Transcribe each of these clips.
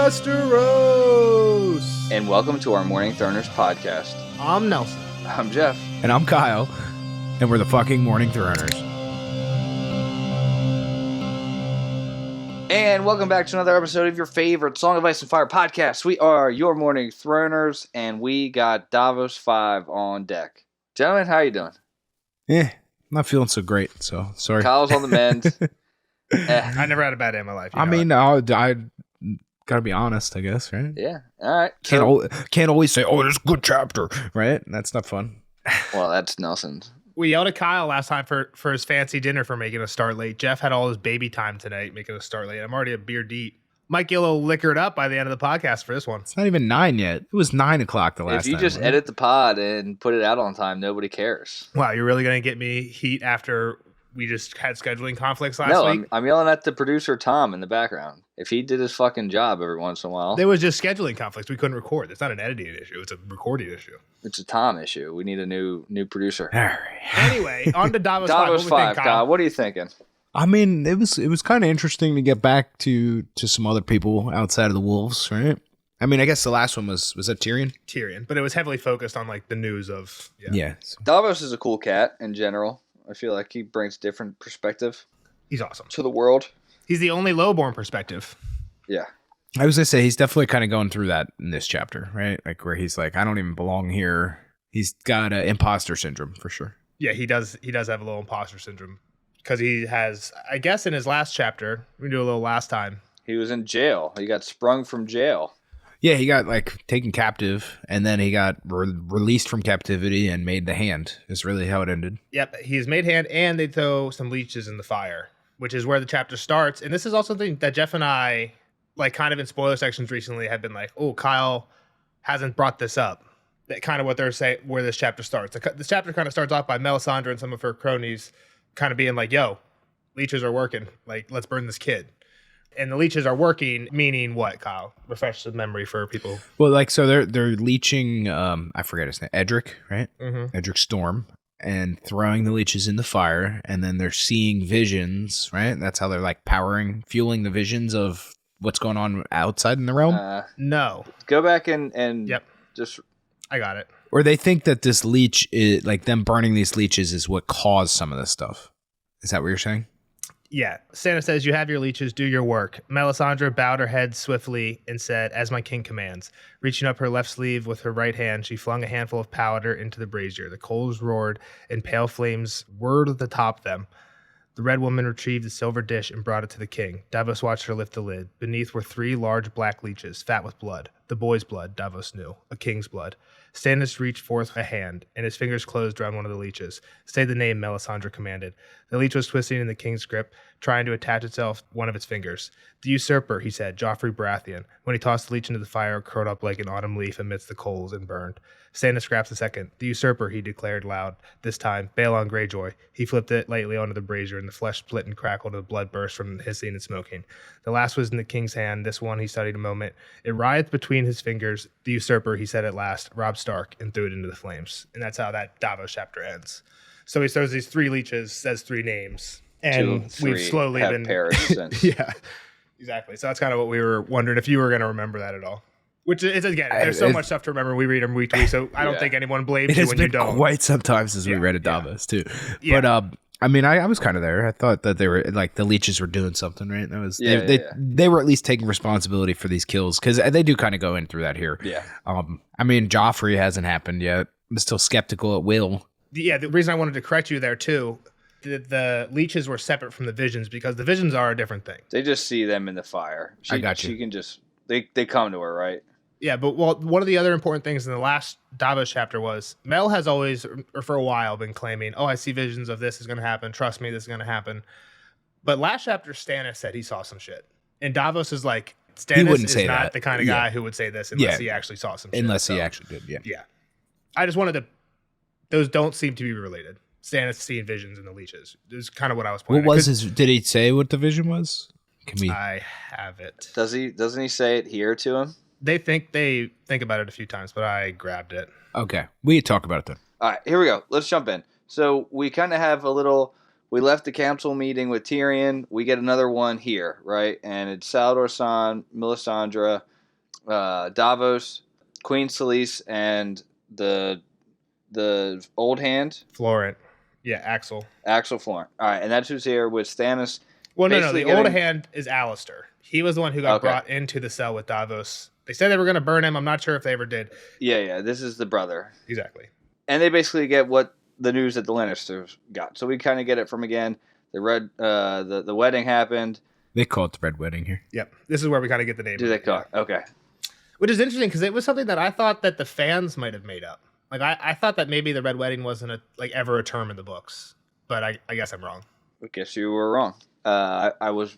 Westeros! And welcome to our Morning Throners podcast. I'm Nelson. I'm Jeff. And I'm Kyle. And we're the fucking Morning Throners. And welcome back to another episode of your favorite Song of Ice and Fire podcast. We are your Morning Throners, and we got Davos 5 on deck. Gentlemen, how you doing? I'm not feeling so great, so sorry. Kyle's on the mend. I never had a bad day in my life. I gotta be honest, I guess, right? Yeah, all right. Can't always say, oh, there's a good chapter, right? That's not fun. Well, that's Nelson's. We yelled at Kyle last time for his fancy dinner for making us start late. Jeff had all his baby time tonight making us start late. I'm already a beer deep. Might get a little liquored up by the end of the podcast for this one. It's not even 9 yet. It was 9 o'clock the last time. If you just edit the pod and put it out on time, nobody cares. Wow, you're really going to get me heat after we just had scheduling conflicts last week? No, I'm yelling at the producer, Tom, in the background. If he did his fucking job every once in a while. There was just scheduling conflicts. We couldn't record. It's not an editing issue. It's a recording issue. It's a Tom issue. We need a new producer. All right. Anyway, on to Davos 5. Davos 5, Kyle. What are you thinking? I mean, it was kind of interesting to get back to some other people outside of the Wolves, right? I mean, I guess the last one was that Tyrion? Tyrion, but it was heavily focused on like the news of So. Davos is a cool cat in general. I feel like he brings different perspective He's awesome. to the world. He's the only lowborn perspective. Yeah. I was gonna say he's definitely kind of going through that in this chapter, right? Like where he's like, I don't even belong here. He's got imposter syndrome for sure. Yeah, he does have a little imposter syndrome because he has, I guess, in his last chapter. We do a little last time. He was in jail. He got sprung from jail. Yeah, he got like taken captive, and then he got released from captivity and made the hand. Is really how it ended. Yep, he's made hand, and they throw some leeches in the fire, which is where the chapter starts. And this is also something that Jeff and I, like, kind of in spoiler sections recently, have been like, "Oh, Kyle hasn't brought this up." That kind of what they're saying, where this chapter starts. This chapter kind of starts off by Melisandre and some of her cronies, kind of being like, "Yo, leeches are working. Like, let's burn this kid." And the leeches are working, meaning what, Kyle? Refresh the memory for people. Well, like, so they're leeching, I forget his name, Edric, right? Mm-hmm. Edric Storm, and throwing the leeches in the fire, and then they're seeing visions, right? That's how they're like fueling the visions of what's going on outside in the realm. No. Go back and Yep. just... I got it. Or they think that this leech, is like them burning these leeches is what caused some of this stuff. Is that what you're saying? Yeah. Santa says, "You have your leeches, do your work." Melisandre bowed her head swiftly and said, "As my king commands." Reaching up her left sleeve with her right hand, she flung a handful of powder into the brazier. The coals roared, and pale flames whirled atop them. The red woman retrieved the silver dish and brought it to the king. Davos watched her lift the lid. Beneath were 3 large black leeches, fat with blood. The boy's blood, Davos knew. A king's blood. Stannis reached forth a hand, and his fingers closed around one of the leeches. "Say the name," Melisandre commanded. The leech was twisting in the king's grip, trying to attach itself to one of its fingers. "The usurper," he said, "Joffrey Baratheon." When he tossed the leech into the fire, it curled up like an autumn leaf amidst the coals and burned. Stannis grasped the second. "The usurper," he declared loud. This time, Balon Greyjoy. He flipped it lightly onto the brazier, and the flesh split and crackled, and the blood burst from hissing and smoking. The last was in the king's hand. This one he studied a moment. It writhed between his fingers. "The usurper," he said at last, "Robb Stark," and threw it into the flames. And that's how that Davos chapter ends. So he throws these 3 leeches, says 3 names, and we've slowly been perished since. Yeah, exactly. So that's kind of what we were wondering if you were going to remember that at all. Which is, again, there's so much stuff to remember. We read them week to week, so I don't think anyone blames you when you don't. It has been quite some time since we read a Davos too. Yeah. But I mean, I was kind of there. I thought that they were like the leeches were doing something, right? That was they were at least taking responsibility for these kills because they do kind of go in through that here. Yeah. I mean, Joffrey hasn't happened yet. I'm still skeptical it will. Yeah, the reason I wanted to correct you there too, the leeches were separate from the visions because the visions are a different thing. They just see them in the fire. I got you. She can just... They come to her, right? Yeah, but one of the other important things in the last Davos chapter was Mel has always, or for a while, been claiming, "Oh, I see visions of this is going to happen. Trust me, this is going to happen." But last chapter, Stannis said he saw some shit. And Davos is like, Stannis is not the kind of guy who would say this unless he actually saw some shit. Unless he actually did, Yeah. I just wanted to... Those don't seem to be related. Stannis seeing visions in the leeches. Is kind of what I was pointing at. What was his... Did he say what the vision was? I have it. Doesn't he say it here to him? They think about it a few times, but I grabbed it. Okay. We talk about it then. All right, here we go. Let's jump in. So we kind of have a little... We left the council meeting with Tyrion. We get another one here, right? And it's Salladhor Saan, Melisandre, Davos, Queen Selyse, and the old hand, Florent. Yeah, Axel. Axel Florent. All right, and that's who's here with Stannis. Well, no. Basically The old getting- hand is Alistair. He was the one who got Okay. brought into the cell with Davos. They said they were going to burn him. I'm not sure if they ever did. Yeah. This is the brother, Exactly. and they basically get what the news that the Lannisters got. So we kind of get it from again. The wedding happened. They call it the Red Wedding here. Yep. This is where we kind of get the name. Do of they it, call yeah. it? Okay. Which is interesting because it was something that I thought that the fans might have made up. Like I thought that maybe the Red Wedding wasn't ever a term in the books, but I guess I'm wrong. I guess you were wrong. I was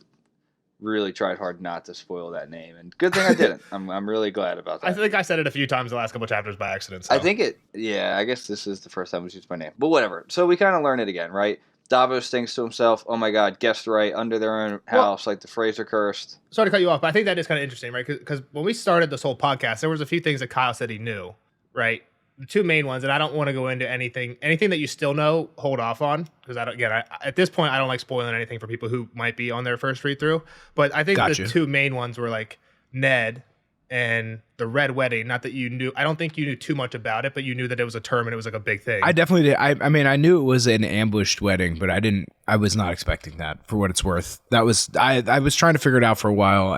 really tried hard not to spoil that name, and good thing I didn't. I'm really glad about that. I think I said it a few times the last couple chapters by accident. So. I think it. Yeah, I guess this is the first time we used my name, but whatever. So we kind of learn it again, right? Davos thinks to himself, "Oh my God, guessed right under their own house, like the Fraser cursed." Sorry to cut you off, but I think that is kind of interesting, right? Because when we started this whole podcast, there was a few things that Kyle said he knew, right? The two main ones, and I don't want to go into anything that you still know, hold off on, because at this point, I don't like spoiling anything for people who might be on their first read through. But I think Gotcha. the two main ones were like Ned and the Red Wedding. Not that you knew, I don't think you knew too much about it, but you knew that it was a term and it was like a big thing. I definitely did. I mean, I knew it was an ambushed wedding, but I was not expecting that, for what it's worth. That was, I was trying to figure it out for a while,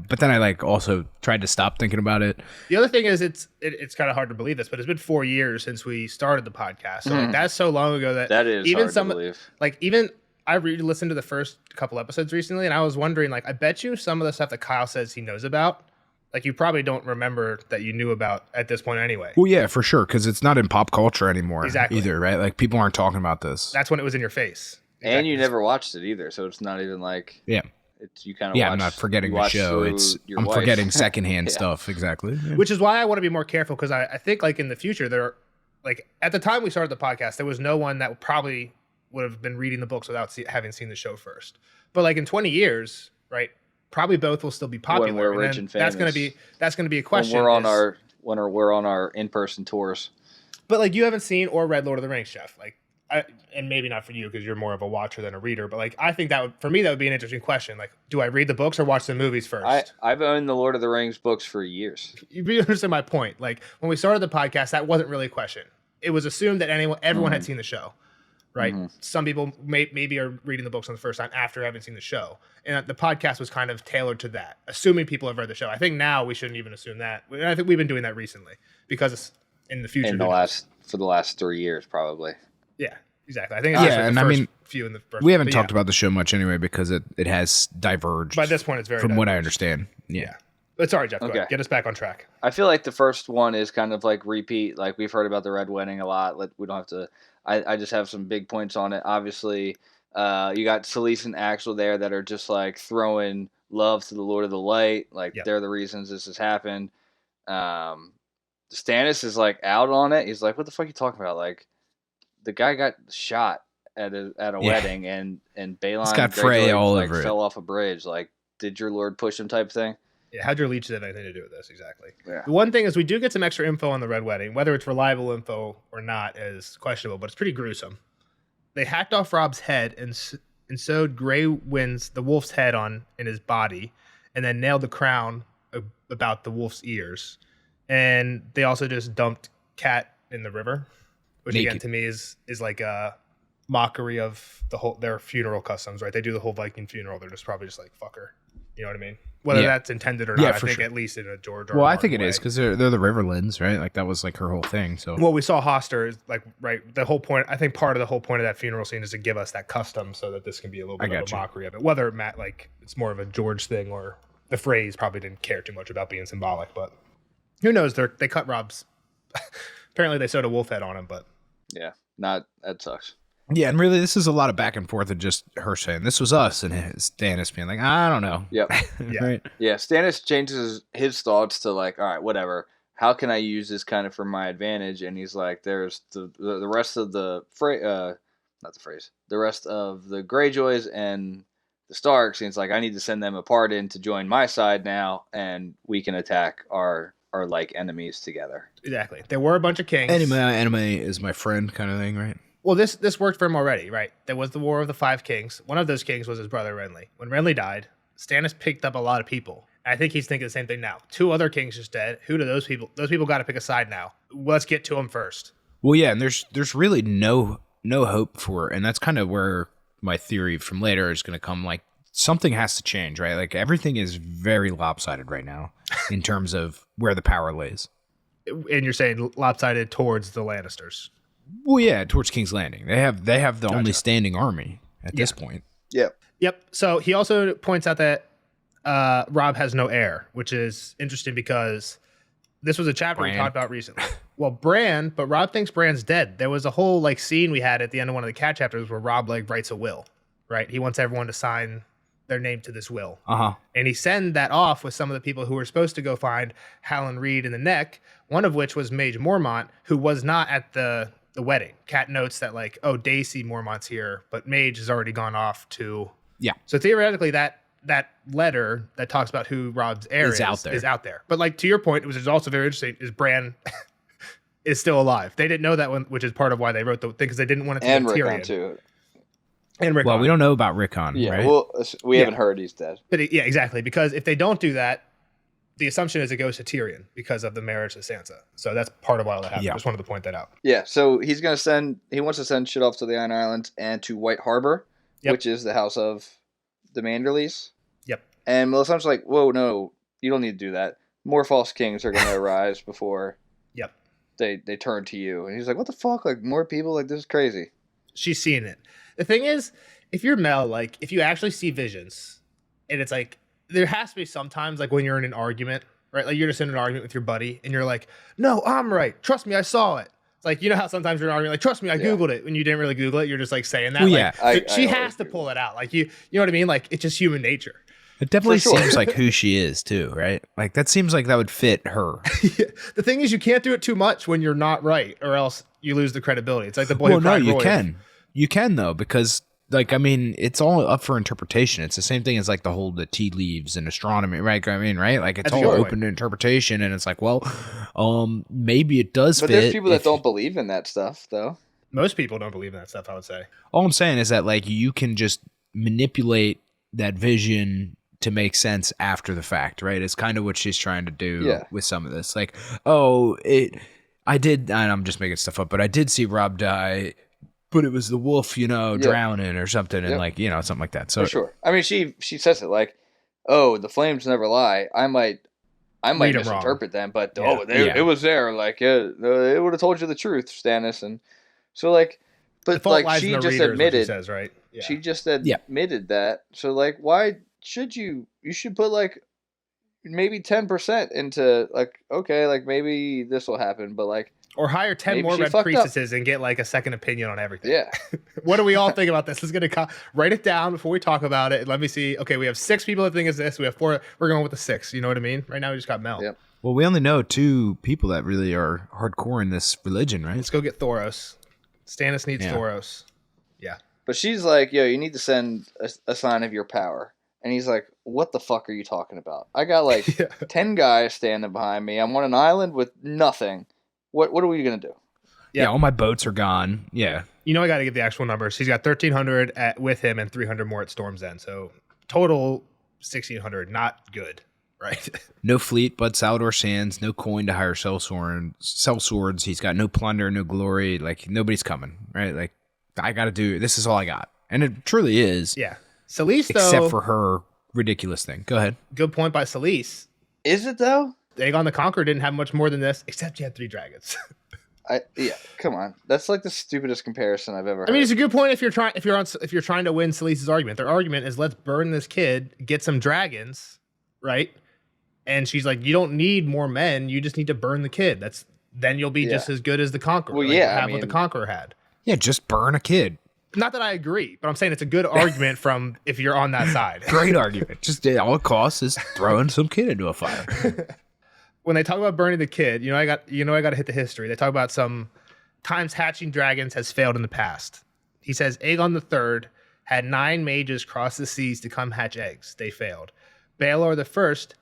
but then I like also tried to stop thinking about it. The other thing is it's kind of hard to believe this, but it's been 4 years since we started the podcast. So like, that's so long ago that is even hard some to believe. like even I re-listened to the first couple episodes recently, and I was wondering, like, I bet you some of the stuff that Kyle says he knows about, like, you probably don't remember that you knew about at this point anyway. Well, yeah, for sure, because it's not in pop culture anymore Exactly. either, right? Like, people aren't talking about this. That's when it was in your face. And you never watched it either, so it's not even like Yeah. It's you kind of Yeah, I'm not forgetting the show. I'm forgetting secondhand stuff. Exactly. Yeah. Which is why I want to be more careful, because I think, like, in the future, like, at the time we started the podcast, there was no one that probably would have been reading the books without having seen the show first. But like in 20 years, right? Probably both will still be popular. When we're rich and famous. That's gonna be a question. When we're on our in-person tours. But like, you haven't seen or read Lord of the Rings, Jeff. Like, and maybe not for you because you're more of a watcher than a reader. But like, I think that would be an interesting question. Like, do I read the books or watch the movies first? I've owned the Lord of the Rings books for years. You understand my point? Like, when we started the podcast, that wasn't really a question. It was assumed that everyone had seen the show. Right. Mm-hmm. Some people maybe are reading the books on the first time after having seen the show. And the podcast was kind of tailored to that, assuming people have read the show. I think now we shouldn't even assume that. And I think we've been doing that recently because it's in the future. For the last 3 years, probably. Yeah, exactly. I think it's and I mean, few in the first. We haven't talked about the show much anyway because it has diverged. By this point, it's very from diverged. what I understand. Yeah. But sorry, Jeff. Okay. Go ahead. Get us back on track. I feel like the first one is kind of like repeat. Like we've heard about the Red Wedding a lot. We don't have to. I just have some big points on it. Obviously, you got Selyse and Axel there that are just like throwing love to the Lord of the Light. Like they're the reasons this has happened. Stannis is like out on it. He's like, "What the fuck are you talking about?" Like the guy got shot at a wedding, and Balon it's got Frey all over it. Fell off a bridge. Like, did your lord push him? Type thing. Yeah, how'd your leeches have anything to do with this? Exactly. Yeah. The one thing is we do get some extra info on the Red Wedding. Whether it's reliable info or not is questionable, but it's pretty gruesome. They hacked off Robb's head and sewed Grey Wind's, the wolf's head in his body, and then nailed the crown about the wolf's ears. And they also just dumped Cat in the river, which Naked. again to me is like a mockery of their funeral customs, right? They do the whole Viking funeral. They're just probably just like, fuck her. You know what I mean? Whether that's intended or not, I think at least in a George R. Well, I Martin think it way. is because they're the Riverlands, right? Like that was like her whole thing. So Well, we saw Hoster is like, right. The whole point, I think part of the whole point of that funeral scene is to give us that custom so that this can be a little bit of a mockery of it. Whether it's more of a George thing or the phrase probably didn't care too much about being symbolic, but who knows? They cut Robb's. Apparently they sewed a wolf head on him, but Yeah, that sucks. yeah, and really this is a lot of back and forth of just her saying this was us and Stannis being like, I don't know. Yep. Yeah. Right. Yeah, Stannis changes his thoughts to like, all right, whatever. How can I use this kind of for my advantage? And he's like, there's the rest of the the rest of the Greyjoys and the Starks. And it's like, I need to send them a pardon to join my side now, and we can attack our like enemies together. exactly. There were a bunch of kings. Enemy is my friend kind of thing, right? Well, this worked for him already, right? There was the War of the Five Kings. One of those kings was his brother Renly. When Renly died, Stannis picked up a lot of people, I think he's thinking the same thing now. 2 other kings just dead. Who do those people? Those people got to pick a side now. Let's get to them first. Well, yeah, and there's really no hope for it, and that's kind of where my theory from later is going to come. Like, something has to change, right? Like, everything is very lopsided right now in terms of where the power lays. And you're saying lopsided towards the Lannisters. Well, yeah, towards King's Landing. They have the only standing army at this point. Yep. So he also points out that Robb has no heir, which is interesting because this was a chapter we talked about recently. Well, but Robb thinks Bran's dead. There was a whole like scene we had at the end of one of the cat chapters where Robb like writes a will, right? He wants everyone to sign their name to this will. And he sent that off with some of the people who were supposed to go find Hallan Reed in the Neck, one of which was Mage Mormont, who was not at the wedding. Cat notes that like, oh, Daisy Mormont's here, but Mage has already gone off to... Yeah. So theoretically that letter that talks about who Robb's heir is out there. But like to your point, which is also very interesting, is Bran is still alive. They didn't know that one, which is part of why they wrote the thing, because they didn't want it to be Tyrion. Rickon too. And Rickon. Well, we don't know about Rickon, yeah, right? Well, we haven't heard he's dead. But yeah, exactly. Because if they don't do that, the assumption is it goes to Tyrion because of the marriage to Sansa. So that's part of why that happened. I just wanted to point that out. Yeah, so he wants to send shit off to the Iron Islands and to White Harbor, which is the house of the Manderleys. Yep. And Melisandre's like, whoa, no, you don't need to do that. More false kings are going to arise before they turn to you. And he's like, what the fuck? Like, more people? Like, this is crazy. She's seeing it. The thing is, if you're Mel, like, if you actually see visions, and it's like, there has to be sometimes, like, when you're in an argument, right? Like, you're just in an argument with your buddy, and you're like, no, I'm right. Trust me, I saw it. It's like, you know how sometimes you're in an argument, like, trust me, I Googled it. When you didn't really Google it, you're just, like, saying that. Well, like, she has to pull it out. Like, you know what I mean? Like, it's just human nature. It definitely seems like who she is, too, right? Like, that seems like that would fit her. The thing is, you can't do it too much when you're not right, or else you lose the credibility. It's like the boy who cried you Roy. can. You can, though, because... Like, I mean, it's all up for interpretation. It's the same thing as like the tea leaves and astronomy, right? I mean, right? Like, it's all open to interpretation, and it's like, well, maybe it does fit. But there's people that don't believe in that stuff, though. Most people don't believe in that stuff, I would say. All I'm saying is that, like, you can just manipulate that vision to make sense after the fact, right? It's kind of what she's trying to do with some of this. Like, I did, and I'm just making stuff up, but I did see Robb die, but it was the wolf, drowning or something, and like, something like that. So for sure. I mean, she says it like, "Oh, the flames never lie." I might misinterpret them, but it was there. Like, it would have told you the truth, Stannis. And so, like, but like she just admitted, says, right? Yeah. She just admitted that. So, like, why should you? You should put like maybe 10% into like, okay, like maybe this will happen, but like. Or hire 10 more red priestesses and get like a second opinion on everything. Yeah. What do we all think about this? This is going to write it down before we talk about it. Let me see. Okay, we have 6 people that think it's this. We have 4. We're going with the 6. You know what I mean? Right now we just got Mel. Yep. Well, we only know 2 people that really are hardcore in this religion, right? Let's go get Thoros. Stannis needs Thoros. Yeah. But she's like, yo, you need to send a sign of your power. And he's like, what the fuck are you talking about? I got like 10 guys standing behind me. I'm on an island with nothing. What are we going to do? Yeah, all my boats are gone. Yeah. You know, I got to get the actual numbers. He's got 1,300 with him and 300 more at Storm's End. So total 1,600. Not good, right? No fleet but Salvador Sands. No coin to hire sell swords. He's got no plunder, no glory. Like, nobody's coming, right? Like, I got to do, this is all I got. And it truly is. Yeah. Selyse, though. Except for her ridiculous thing. Go ahead. Good point by Selyse. Is it, though? Aegon the Conqueror didn't have much more than this, except he had 3 dragons. Come on. That's like the stupidest comparison I've ever heard. I mean, it's a good point if you're trying to win Selyse's argument. Their argument is, let's burn this kid, get some dragons, right? And she's like, you don't need more men, you just need to burn the kid. Then you'll be just as good as the Conqueror. Well, have what the Conqueror had. Yeah, just burn a kid. Not that I agree, but I'm saying it's a good argument from if you're on that side. Great argument. Just all it costs is throwing some kid into a fire. When they talk about burning the kid, I got to hit the history. They talk about some times hatching dragons has failed in the past. He says Aegon III had 9 mages cross the seas to come hatch eggs. They failed. Baelor the First,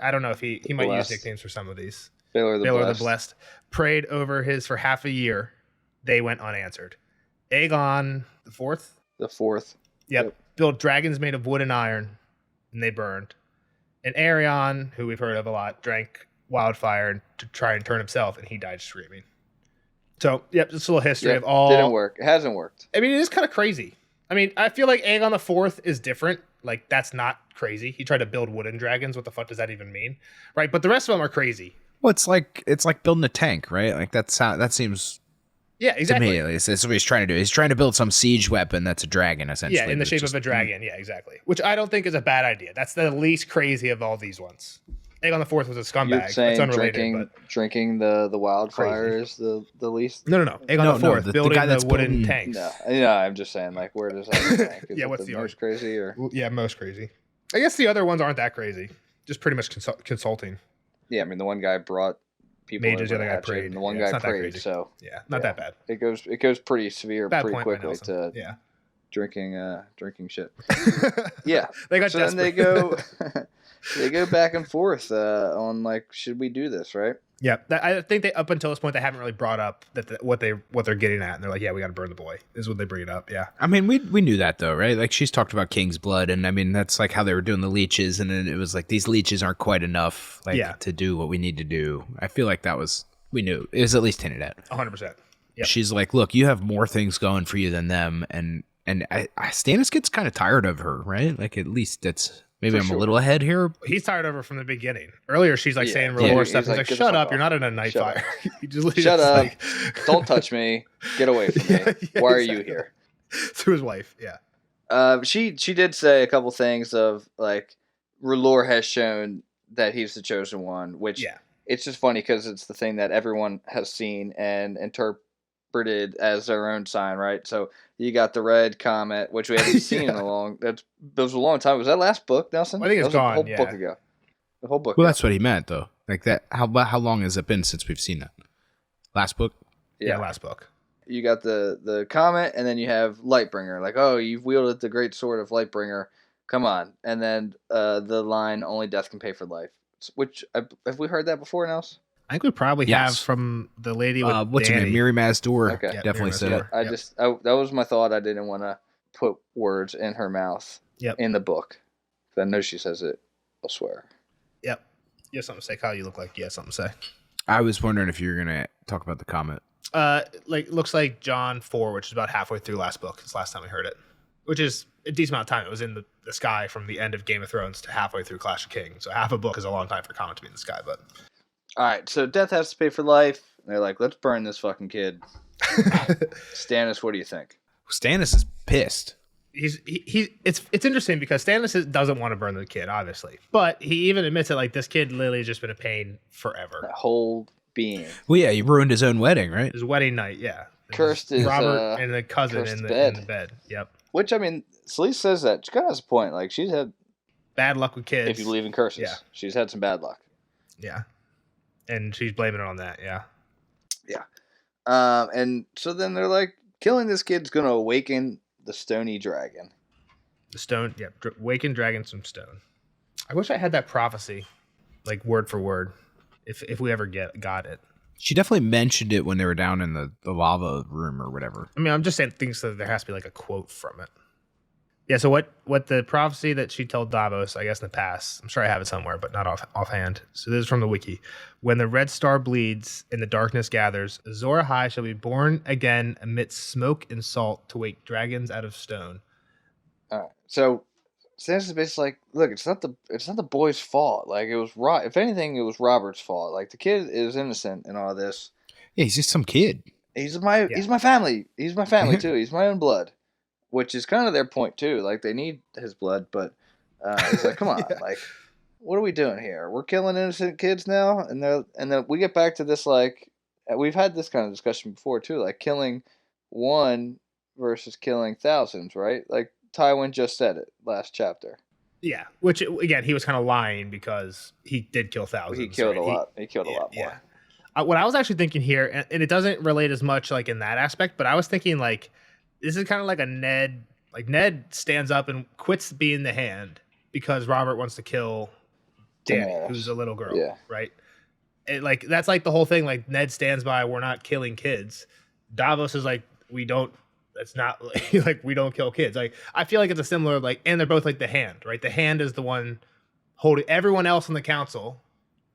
I don't know if he might use nicknames for some of these. Baelor the Blessed prayed over his for half a year. They went unanswered. Aegon the Fourth. The Fourth. Yep. Built dragons made of wood and iron, and they burned. And Arion, who we've heard of a lot, drank wildfire to try and turn himself, and he died screaming. So, yep, just a little history of all. Didn't work. It hasn't worked. I mean, it is kind of crazy. I mean, I feel like Aegon IV is different. Like, that's not crazy. He tried to build wooden dragons. What the fuck does that even mean? Right? But the rest of them are crazy. Well, it's like building a tank, right? Like that seems. Yeah, exactly. To me, that's what he's trying to do. He's trying to build some siege weapon that's a dragon, essentially. Yeah, in the shape of a dragon. Yeah, exactly. Which I don't think is a bad idea. That's the least crazy of all these ones. Aegon IV was a scumbag. You're saying it's unrelated, drinking the wildfire is the least? No. Aegon IV, building the guy that's wooden tanks. No, I'm just saying, like, where does that rank? Yeah, what's the most crazy? Or yeah, most crazy. I guess the other ones aren't that crazy. Just pretty much consulting. Yeah, I mean, the one guy brought people mages, the other guy prayed. And the one guy prayed, so not that bad. It goes pretty severe bad pretty point, quickly to drinking shit. Yeah. They got so desperate. Then they go back and forth on like, should we do this, right? Yeah, I think they up until this point they haven't really brought up what they're getting at, and they're like, yeah, we got to burn the boy. Is what they bring it up. Yeah, I mean, we knew that though, right? Like she's talked about King's blood, and I mean that's like how they were doing the leeches, and then it was like these leeches aren't quite enough, to do what we need to do. I feel like we knew it was at least hinted at. 100%. Yeah, she's like, look, you have more things going for you than them, and Stannis gets kind of tired of her, right? Like at least it's. Maybe I'm a little ahead here. He's tired of her from the beginning. Earlier, she's like saying real more stuff. He's like, shut up. You're not in a night fire. Shut up. Don't touch me. Get away from me. Why are you here? To his wife, yeah. She did say a couple things of like, R'hllor has shown that he's the chosen one, which it's just funny because it's the thing that everyone has seen and interpreted as their own sign, right? So you got the red comet, which we haven't seen in a long. That was a long time. Was that last book, Nelson? I think it's gone. A whole book ago. The whole book. Well, that's what he meant, though. Like that. How long has it been since we've seen that? Last book. Yeah, last book. You got the comet, and then you have Lightbringer. Like, oh, you've wielded the great sword of Lightbringer. Come on, and then the line, "Only death can pay for life." Which have we heard that before, Nels? I think we probably have from the lady with what's her name, Miri Mazdor. Okay. Yeah, definitely said it. That was my thought. I didn't want to put words in her mouth in the book. I know she says it. I'll swear. Yep. You have something to say, Kyle? You look like you have something to say. I was wondering if you were gonna talk about the comet. Looks like John 4, which is about halfway through last book. It's last time we heard it, which is a decent amount of time. It was in the sky from the end of Game of Thrones to halfway through Clash of Kings. So half a book is a long time for a comet to be in the sky, but. All right, so death has to pay for life. They're like, let's burn this fucking kid. Stannis, what do you think? Stannis is pissed. It's interesting because Stannis doesn't want to burn the kid, obviously, but he even admits that like this kid literally has just been a pain forever. That whole being. Well, yeah, he ruined his own wedding, right? His wedding night, yeah. Cursed his Robert and the cousin in the bed. Yep. Which I mean, Celeste says that she kind of has a point. Like she's had bad luck with kids. If you believe in curses, she's had some bad luck. Yeah. And she's blaming it on that, yeah. And so then they're like, killing this kid's going to awaken the stony dragon. Awaken dragon from stone. I wish I had that prophecy, like word for word, if we ever got it. She definitely mentioned it when they were down in the lava room or whatever. I mean, I'm just saying things that there has to be like a quote from it. Yeah, so what the prophecy that she told Davos, I guess in the past, I'm sure I have it somewhere, but not offhand. So this is from the wiki. When the red star bleeds and the darkness gathers, Azor Ahai shall be born again amidst smoke and salt to wake dragons out of stone. All right. So Stannis is basically like, look, it's not the boy's fault. Like it was if anything, it was Robert's fault. Like the kid is innocent in all this. Yeah, he's just some kid. He's my family. He's my family too. He's my own blood. Which is kind of their point too. Like they need his blood, but it's like, come on, like, what are we doing here? We're killing innocent kids now, and then we get back to this like we've had this kind of discussion before too, like killing one versus killing thousands, right? Like Tywin just said it last chapter. Yeah, which again he was kind of lying because he did kill thousands. He killed a lot. He killed a lot more. Yeah. What I was actually thinking here, and it doesn't relate as much like in that aspect, but I was thinking like. This is kind of like a Ned. Like Ned stands up and quits being the Hand because Robert wants to kill Dany, who's a little girl, right? Like that's like the whole thing. Like Ned stands by, we're not killing kids. Davos is like, we don't. That's not like we don't kill kids. Like I feel like it's a similar like, and they're both like the Hand, right? The Hand is the one holding everyone else on the council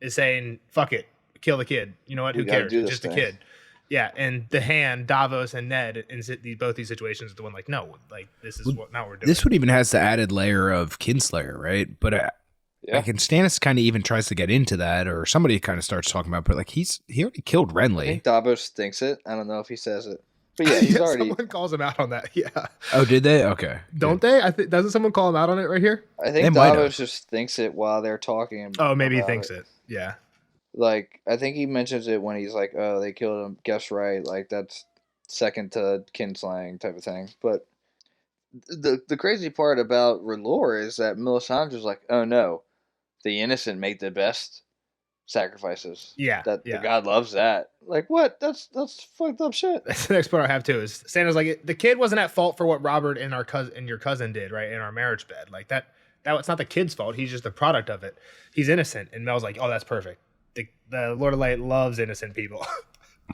is saying, "Fuck it, kill the kid." You know what? Who cares? It's just a kid. Yeah, and the hand, Davos and Ned, in both these situations, are the one like, no, like this is what now we're doing. This one even has the added layer of Kinslayer, right? But like, and Stannis kind of even tries to get into that, or somebody kind of starts talking about, but like he already killed Renly. I think Davos thinks it. I don't know if he says it, but yeah, he's already. Someone calls him out on that. Yeah. Oh, did they? Okay. Don't they? I think doesn't someone call him out on it right here? I think Davos just thinks it while they're talking. Oh, maybe he thinks it. Yeah. Like, I think he mentions it when he's like, "Oh, they killed him. Guess right." Like, that's second to kinslaying type of thing. But the crazy part about R'hllor is that Melisandre's like, "Oh no, the innocent make the best sacrifices." Yeah, the god loves that. Like, what? That's fucked up shit. That's the next part I have too. Is Santa's like, the kid wasn't at fault for what Robert and your cousin did, right, in our marriage bed. Like that it's not the kid's fault. He's just the product of it. He's innocent. And Mel's like, oh, that's perfect. The Lord of Light loves innocent people.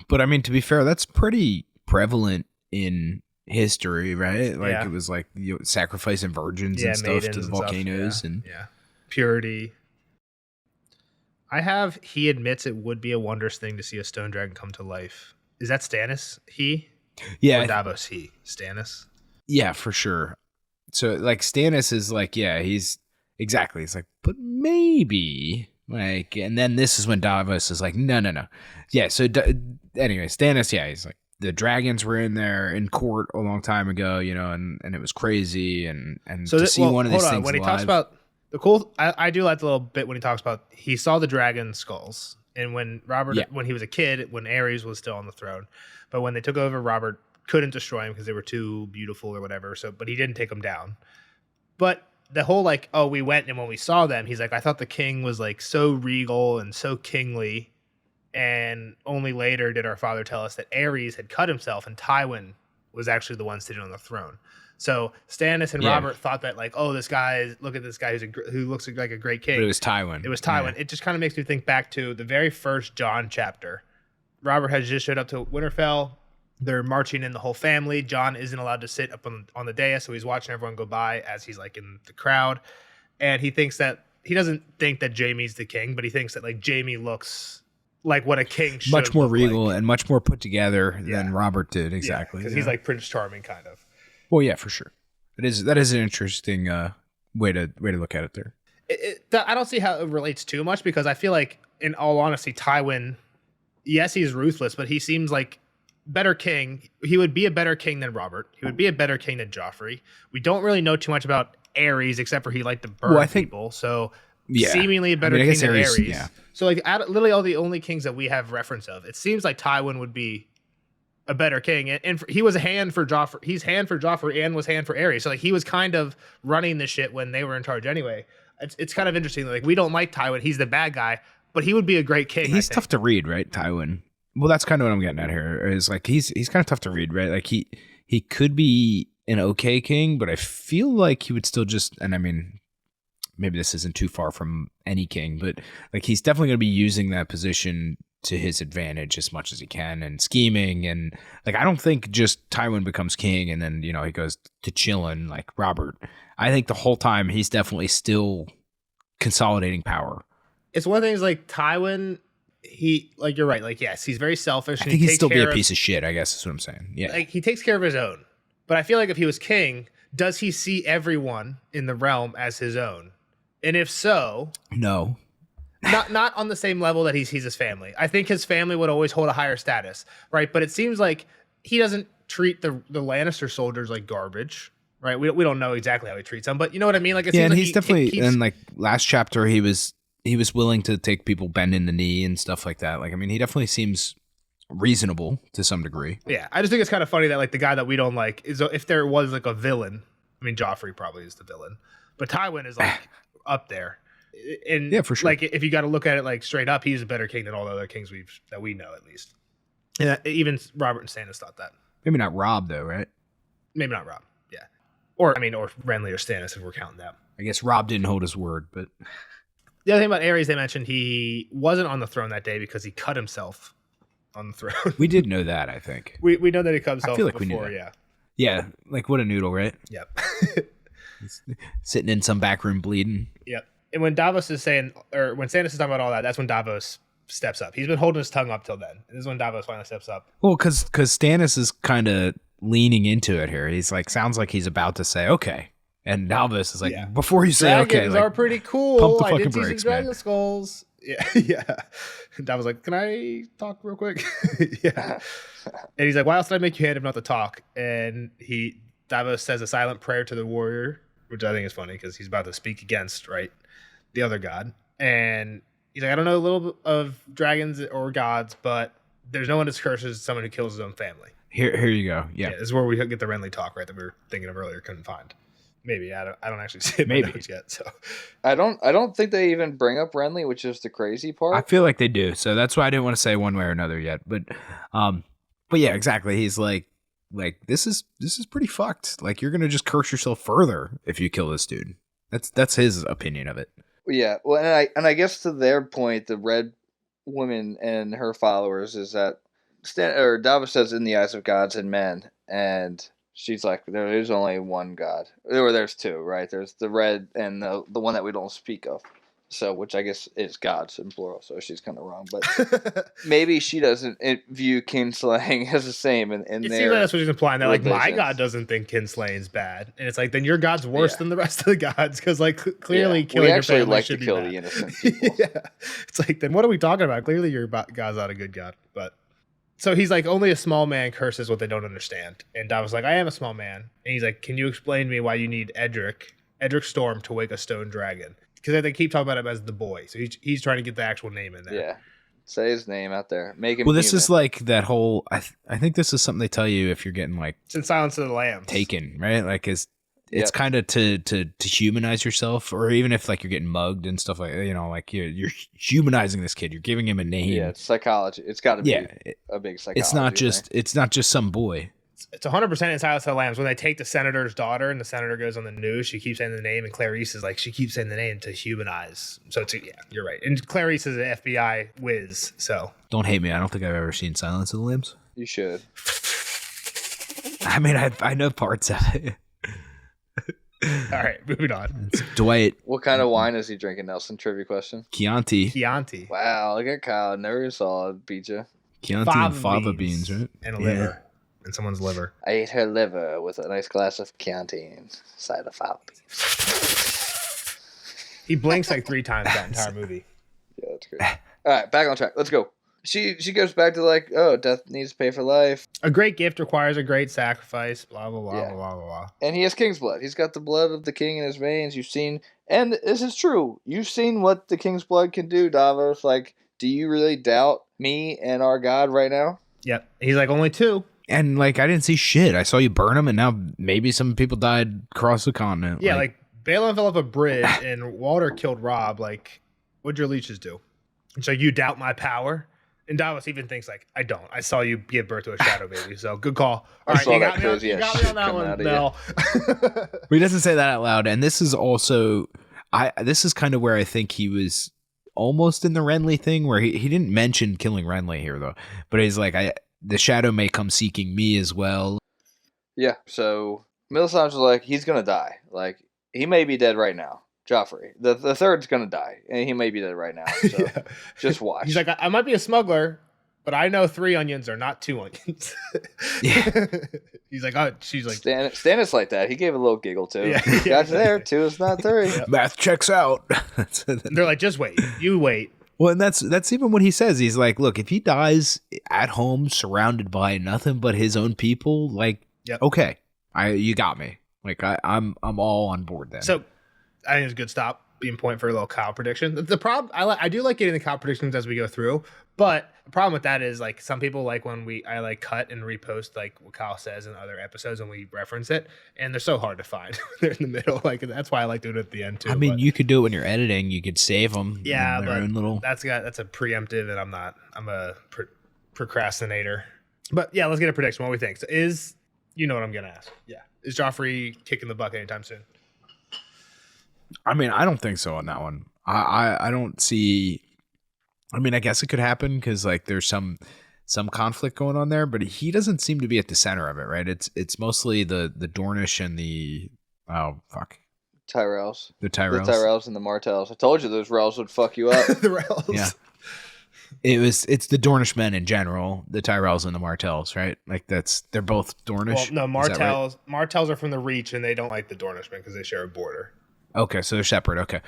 But I mean, to be fair, that's pretty prevalent in history, right? Like it was like sacrificing virgins and stuff to the volcanoes and purity. He admits it would be a wondrous thing to see a stone dragon come to life. Is that Stannis? Or Davos? Stannis? Yeah, for sure. So like Stannis is like, he's exactly. It's like, but maybe. Like, and then this is when Davos is like, no. Yeah, so anyway, Stannis, he's like, the dragons were in there in court a long time ago, and it was crazy, and so to see one of these things when alive. He talks about the cool, I do like the little bit when he talks about he saw the dragon skulls, and when Robert, when he was a kid, when Aerys was still on the throne, but when they took over, Robert couldn't destroy him because they were too beautiful or whatever, but he didn't take them down. But the whole like, oh, we went, and when we saw them, he's like, I thought the king was like so regal and so kingly, and only later did our father tell us that Aerys had cut himself and Tywin was actually the one sitting on the throne. So Stannis and Robert thought that like, oh, look at this guy who looks like a great king. But it was Tywin. Yeah. It just kind of makes me think back to the very first Jon chapter. Robert has just showed up to Winterfell. They're marching in the whole family. Jon isn't allowed to sit up on the dais, so he's watching everyone go by as he's like in the crowd. And he doesn't think that Jaime's the king, but he thinks that like Jaime looks like what a king should much more look regal like. And much more put together than Robert did. Exactly. Because he's like Prince Charming kind of. Well, yeah, for sure. That is an interesting way to look at it there. I don't see how it relates too much because I feel like, in all honesty, Tywin, yes, he's ruthless, but he seems like better king. He would be a better king than Robert. He would be a better king than Joffrey. We don't really know too much about Aerys except for he liked to burn people. So seemingly a better king than Aerys. Yeah. So like literally all the only kings that we have reference of, it seems like Tywin would be a better king. And he was a hand for Joffrey. He's hand for Joffrey and was hand for Aerys. So like he was kind of running the shit when they were in charge anyway. It's kind of interesting. Like we don't like Tywin. He's the bad guy, but he would be a great king. He's tough to read, right, Tywin? Well, that's kind of what I'm getting at here. Is like he's kind of tough to read, right? Like he could be an okay king, but I feel like he would still just. And I mean, maybe this isn't too far from any king, but like he's definitely going to be using that position to his advantage as much as he can and scheming. And like I don't think just Tywin becomes king and then he goes to chilling like Robert. I think the whole time he's definitely still consolidating power. It's one of the things like Tywin. You're right. Like, yes, he's very selfish. I think he'd still be a piece of shit, I guess is what I'm saying. Yeah. Like, he takes care of his own. But I feel like if he was king, does he see everyone in the realm as his own? And if so... No. Not on the same level that he sees his family. I think his family would always hold a higher status, right? But it seems like he doesn't treat the Lannister soldiers like garbage, right? We don't know exactly how he treats them, but you know what I mean? Like, it seems and like he's definitely... And like, last chapter, he was willing to take people bending the knee and stuff like that. Like, I mean, he definitely seems reasonable to some degree. Yeah, I just think it's kind of funny that like the guy that we don't like is, if there was like a villain, I mean, Joffrey probably is the villain, but Tywin is like up there. And yeah, for sure. Like, if you got to look at it like straight up, he's a better king than all the other kings that we know, at least. Yeah, even Robert and Stannis thought that. Maybe not Robb though, right? Maybe not Robb. Yeah, or Renly or Stannis if we're counting that. I guess Robb didn't hold his word, but. The other thing about Aerys, they mentioned he wasn't on the throne that day because he cut himself on the throne. We did know that, I think. We know that he cut himself before, we knew that. Yeah, like what a noodle, right? Yep. Sitting in some back room bleeding. Yep. And when Davos is saying, or when Stannis is talking about all that, that's when Davos steps up. He's been holding his tongue up till then. This is when Davos finally steps up. Well, because Stannis is kind of leaning into it here. He's like, sounds like he's about to say, okay. And Davos is like, before you say Dragons okay, like, are pretty cool. pump the I fucking did see brakes, some dragon man. skulls. Yeah, yeah. And Davos like, can I talk real quick? Yeah. And he's like, why else did I make you hand him not to talk? And Davos says a silent prayer to the warrior, which I think is funny because he's about to speak against, right, the other god. And he's like, I don't know a little bit of dragons or gods, but there's no one as cursed as someone who kills his own family. Here you go. Yeah. This is where we get the Renly talk, right, that we were thinking of earlier, couldn't find. Maybe I don't actually see it in my notes yet. So I don't think they even bring up Renly, which is the crazy part. I feel like they do, so that's why I didn't want to say one way or another yet. But yeah, exactly. He's like this is pretty fucked. Like, you're gonna just curse yourself further if you kill this dude. That's his opinion of it. Yeah, well, and I guess to their point, the Red Woman and her followers is that Davos says, in the eyes of gods and men, and she's like, there is only one god. Or there's two, right? There's the red and the one that we don't speak of. So, which I guess is gods in plural, so she's kind of wrong. But maybe she doesn't view kinslaying as the same. It seems like that's what she's implying. That, like, my god doesn't think kinslaying's bad. And it's like, then your god's worse than the rest of the gods, because, like, clearly killing your family like should to be kill bad. the innocent people. It's like, then what are we talking about? Clearly your god's not a good god. But so he's like, only a small man curses what they don't understand. And Davos like, I am a small man. And he's like, can you explain to me why you need Edric Storm to wake a stone dragon? Because they keep talking about him as the boy. So he's trying to get the actual name in there. Yeah. Say his name out there. Make him Well, this human. is like that whole... I think this is something they tell you if you're getting, like... It's in Silence of the Lambs. Taken, right? Like, it's kind of to humanize yourself, or even if, like, you're getting mugged and stuff like that, you know, like, you're humanizing this kid. You're giving him a name. Yeah, it's psychology. It's got to be a big psychology It's not just some boy. It's 100% in Silence of the Lambs. When they take the senator's daughter and the senator goes on the news, she keeps saying the name, and Clarice is like, she keeps saying the name to humanize. So you're right. And Clarice is an FBI whiz. So don't hate me. I don't think I've ever seen Silence of the Lambs. You should. I mean, I know parts of it. All right, moving on. It's Dwight. What kind of wine is he drinking, Nelson? Trivia question. Chianti. Wow, look at Kyle. Never saw it beat you. Chianti and fava beans, right? And a liver. And someone's liver. I ate her liver with a nice glass of Chianti inside of fava beans. He blinks like 3 times that entire movie. Yeah, that's great. All right, back on track. Let's go. She goes back to like, oh, death needs to pay for life. A great gift requires a great sacrifice. Blah blah blah blah blah blah. And he has king's blood. He's got the blood of the king in his veins. You've seen, and this is true. You've seen what the king's blood can do, Davos. Like, do you really doubt me and our God right now? Yep. He's like, only 2. And, like, I didn't see shit. I saw you burn them, and now maybe some people died across the continent. Yeah, like Balon fell off a bridge, and Walter killed Robb. Like, what'd your leeches do? And so you doubt my power? And Davos even thinks, like, I don't. I saw you give birth to a shadow baby, so good call. All right, you got me on that one, Mel. But he doesn't say that out loud, and this is also... this is kind of where I think he was almost in the Renly thing, where he didn't mention killing Renly here, though. But he's like, the shadow may come seeking me as well. Yeah, so Melisandre's like, he's going to die. Like, he may be dead right now. Joffrey. The third's going to die, and he may be dead right now. So just watch. He's like, I might be a smuggler, but I know 3 onions are not 2 onions. Yeah. He's like, oh, she's like... Stannis like that. He gave a little giggle, too. Yeah. Got you there. 2 is not 3. Yep. Math checks out. They're like, just wait. You wait. Well, and that's even what he says. He's like, look, if he dies at home surrounded by nothing but his own people, like, okay, you got me. Like, I'm all on board then. So I think it's a good stop being point for a little Kyle prediction. The problem, I do like getting the Kyle predictions as we go through, but the problem with that is, like, some people like when I like cut and repost like what Kyle says in other episodes and we reference it, and they're so hard to find. They're in the middle. Like, that's why I like doing it at the end too. I mean, you could do it when you're editing. You could save them. Yeah, in their but own little... that's a preemptive, and I'm not. I'm a procrastinator. But yeah, let's get a prediction. What we think. So you know what I'm gonna ask? Yeah, is Joffrey kicking the bucket anytime soon? I mean, I don't think so on that one. I don't see. I mean, I guess it could happen because, like, there's some conflict going on there, but he doesn't seem to be at the center of it, right? It's mostly the Dornish and the Tyrells. The Tyrells. The Tyrells and the Martells. I told you those Rells would fuck you up. The Rells. Yeah. It's the Dornish men in general, the Tyrells and the Martells, right? Like they're both Dornish. Well, no, Martells. Right? Martells are from the Reach, and they don't like the Dornishmen because they share a border. Okay, so they're separate. Okay,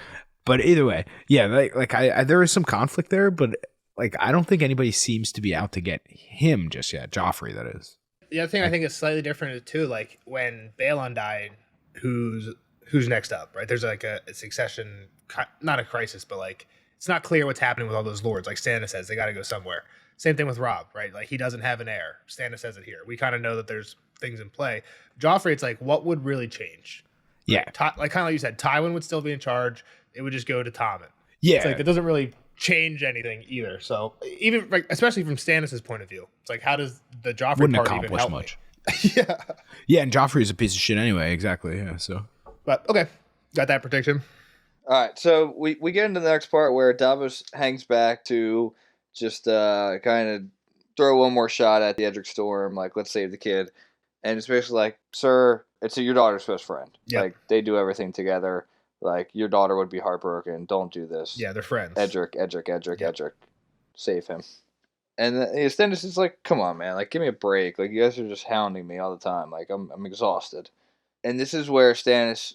but either way, yeah, I there is some conflict there, but like I don't think anybody seems to be out to get him just yet. Joffrey, that is. The other thing I think is slightly different is too, like when Balon died, who's next up, right? There's like a succession, not a crisis, but like it's not clear what's happening with all those lords. Like Stannis says, they got to go somewhere. Same thing with Robb, right? Like he doesn't have an heir. Stannis says it here. We kind of know that there's things in play. Joffrey, it's like what would really change? Yeah, like kind of like you said, Tywin would still be in charge. It would just go to Tommen. Yeah, it's like it doesn't really change anything either. So even like, especially from Stannis' point of view, it's like how does the Joffrey wouldn't part accomplish even help much? Yeah, and Joffrey's a piece of shit anyway. Exactly. Yeah. So, but okay, got that prediction. All right, so we get into the next part where Davos hangs back to just kind of throw one more shot at the Edric Storm, like, let's save the kid. And it's basically like, sir, it's your daughter's best friend. Yep. Like, they do everything together. Like, your daughter would be heartbroken. Don't do this. Yeah, they're friends. Edric, save him. And Stannis is like, come on, man. Like, give me a break. Like, you guys are just hounding me all the time. Like, I'm exhausted. And this is where Stannis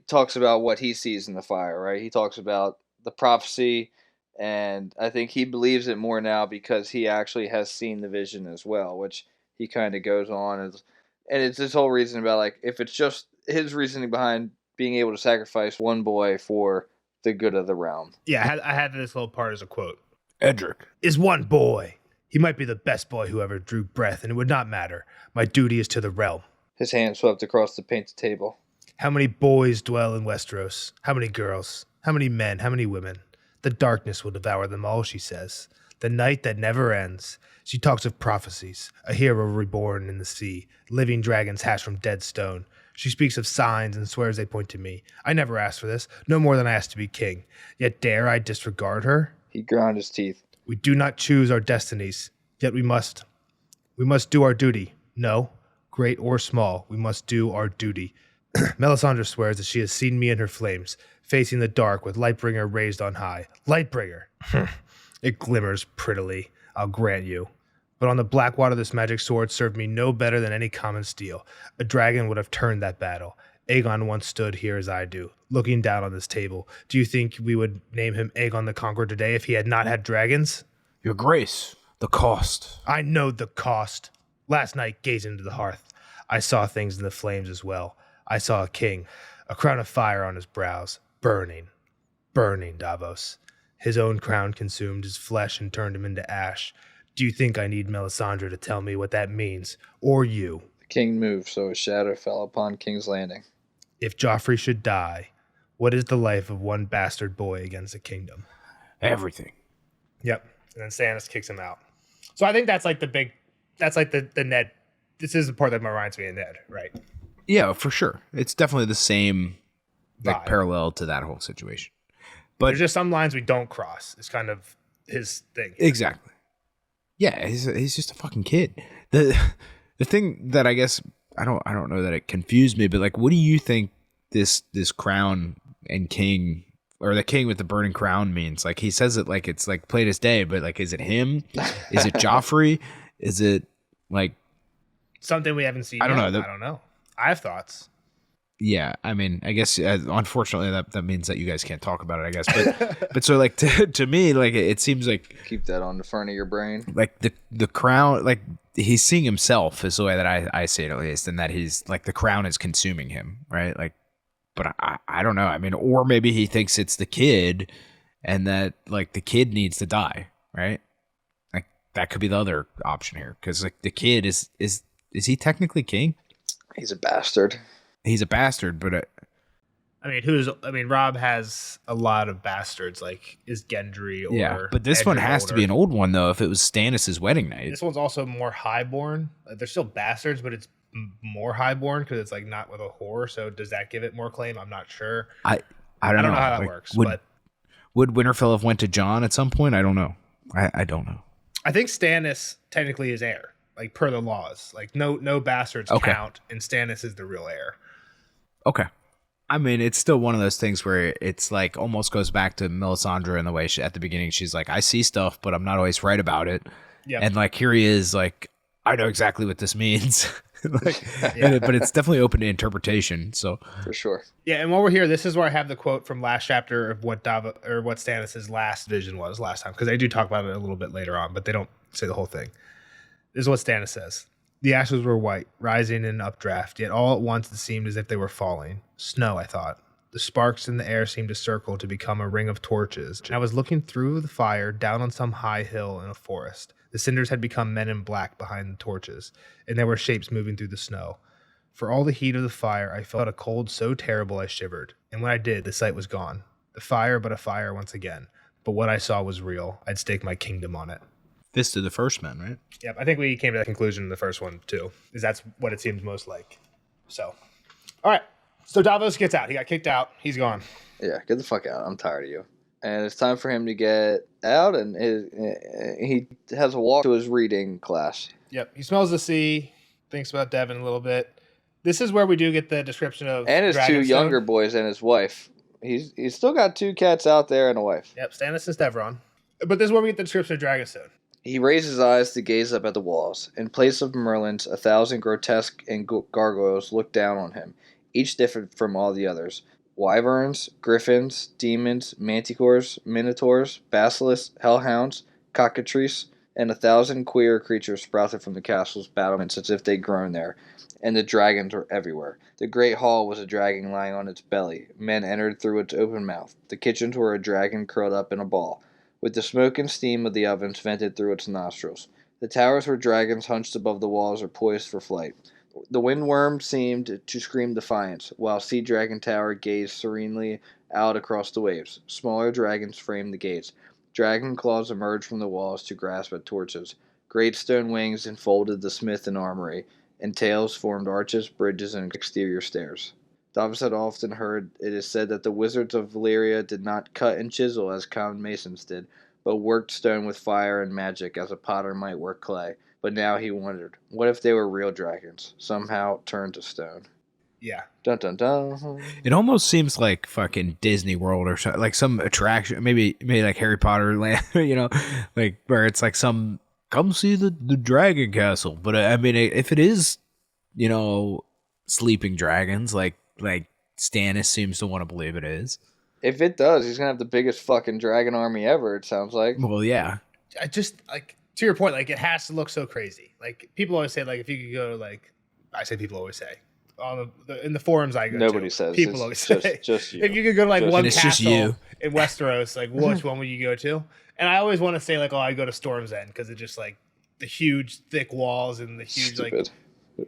talks about what he sees in the fire, right? He talks about the prophecy, and I think he believes it more now because he actually has seen the vision as well, which he kind of goes on. And it's this whole reason about, like, if it's just his reasoning behind being able to sacrifice one boy for the good of the realm. Yeah, I had this little part as a quote. Edric is one boy. He might be the best boy who ever drew breath, and it would not matter. My duty is to the realm. His hand swept across the painted table. How many boys dwell in Westeros? How many girls? How many men? How many women? The darkness will devour them all, she says. The night that never ends. She talks of prophecies, a hero reborn in the sea, living dragons hatched from dead stone. She speaks of signs and swears they point to me. I never asked for this, no more than I asked to be king. Yet dare I disregard her? He ground his teeth. We do not choose our destinies, yet we must. We must do our duty. No, great or small, we must do our duty. Melisandre swears that she has seen me in her flames, facing the dark with Lightbringer raised on high. Lightbringer! It glimmers prettily, I'll grant you. But on the black water this magic sword served me no better than any common steel. A dragon would have turned that battle. Aegon once stood here as I do, looking down on this table. Do you think we would name him Aegon the Conqueror today if he had not had dragons? Your Grace, the cost. I know the cost. Last night, gazing into the hearth, I saw things in the flames as well. I saw a king, a crown of fire on his brows, burning, Davos. His own crown consumed his flesh and turned him into ash. Do you think I need Melisandre to tell me what that means? Or you? The king moved, so a shadow fell upon King's Landing. If Joffrey should die, what is the life of one bastard boy against a kingdom? Everything. Yep. And then Stannis kicks him out. So I think that's like the Ned. This is the part that reminds me of Ned, right? Yeah, for sure. It's definitely the same like parallel to that whole situation. But there's just some lines we don't cross. It's kind of his thing. Exactly. Yeah, he's just a fucking kid. The thing that I guess I don't know that it confused me, but like, what do you think this crown and king, or the king with the burning crown, means? Like, he says it like it's like plain as day, but like, is it him? Is it Joffrey? Is it like something we haven't seen? I don't know. I don't know. I have thoughts. Yeah, I mean, I guess unfortunately that means that you guys can't talk about it, I guess. But so like to me, like it seems like keep that on the front of your brain. Like the crown, like he's seeing himself is the way that I see it, at least, and that he's like the crown is consuming him, right? Like, but I don't know. I mean, or maybe he thinks it's the kid, and that like the kid needs to die, right? Like that could be the other option here, because like the kid is he technically king? He's a bastard. He's a bastard, but Robb has a lot of bastards. Like, is Gendry or yeah, but this one has to be an old one though. If it was Stannis' wedding night, this one's also more highborn. They're still bastards, but it's more highborn because it's like not with a whore. So does that give it more claim? I'm not sure. I don't know how that works. But would Winterfell have went to Jon at some point? I don't know. I don't know. I think Stannis technically is heir, like per the laws. Like no bastards count, and Stannis is the real heir. Okay. I mean, it's still one of those things where it's like almost goes back to Melisandre in the way at the beginning. She's like, I see stuff, but I'm not always right about it. Yep. And like, here he is like, I know exactly what this means. Like, but it's definitely open to interpretation. So for sure. Yeah. And while we're here, this is where I have the quote from last chapter of what Stannis' last vision was last time. Cause they do talk about it a little bit later on, but they don't say the whole thing. This is what Stannis says. The ashes were white, rising in an updraft, yet all at once it seemed as if they were falling. Snow, I thought. The sparks in the air seemed to circle to become a ring of torches. I was looking through the fire down on some high hill in a forest. The cinders had become men in black behind the torches, and there were shapes moving through the snow. For all the heat of the fire, I felt a cold so terrible I shivered, and when I did, the sight was gone. The fire, but a fire once again. But what I saw was real. I'd stake my kingdom on it. Fist of the First Men, right? Yep, I think we came to that conclusion in the first one, too, is that's what it seems most like. So, all right. So Davos gets out. He got kicked out. He's gone. Yeah, get the fuck out. I'm tired of you. And it's time for him to get out, and he has a walk to his reading class. Yep, he smells the sea, thinks about Devin a little bit. This is where we do get the description of and his two younger boys and his wife. He's still got 2 cats out there and a wife. Yep, Stannis and Devron. But this is where we get the description of Dragonstone. He raised his eyes to gaze up at the walls. In place of Merlins, 1,000 grotesque and gargoyles looked down on him, each different from all the others. Wyverns, griffins, demons, manticores, minotaurs, basilisks, hellhounds, cockatrices, and 1,000 queer creatures sprouted from the castle's battlements as if they'd grown there, and the dragons were everywhere. The great hall was a dragon lying on its belly. Men entered through its open mouth. The kitchens were a dragon curled up in a ball, with the smoke and steam of the ovens vented through its nostrils. The towers were dragons hunched above the walls or poised for flight. The windworm seemed to scream defiance, while Sea Dragon Tower gazed serenely out across the waves. Smaller dragons framed the gates. Dragon claws emerged from the walls to grasp at torches. Great stone wings enfolded the smith and armory, and tails formed arches, bridges, and exterior stairs. Davos had often heard it is said that the wizards of Valyria did not cut and chisel as common masons did, but worked stone with fire and magic as a potter might work clay. But now he wondered, what if they were real dragons, somehow turned to stone? Yeah. Dun dun dun. It almost seems like fucking Disney World or something, like some attraction, maybe like Harry Potter land, like where it's like some come see the dragon castle. But I mean, if it is, sleeping dragons, like Stannis seems to want to believe it is. If it does, he's gonna have the biggest fucking dragon army ever. It sounds like. Well, yeah. I just to your point, it has to look so crazy. Like people always say, if you could go I say people always say on in the forums I go nobody to, says people always say just you. If you could go to one castle in Westeros, which one would you go to? And I always want to say I go to Storm's End because it's just the huge thick walls and the huge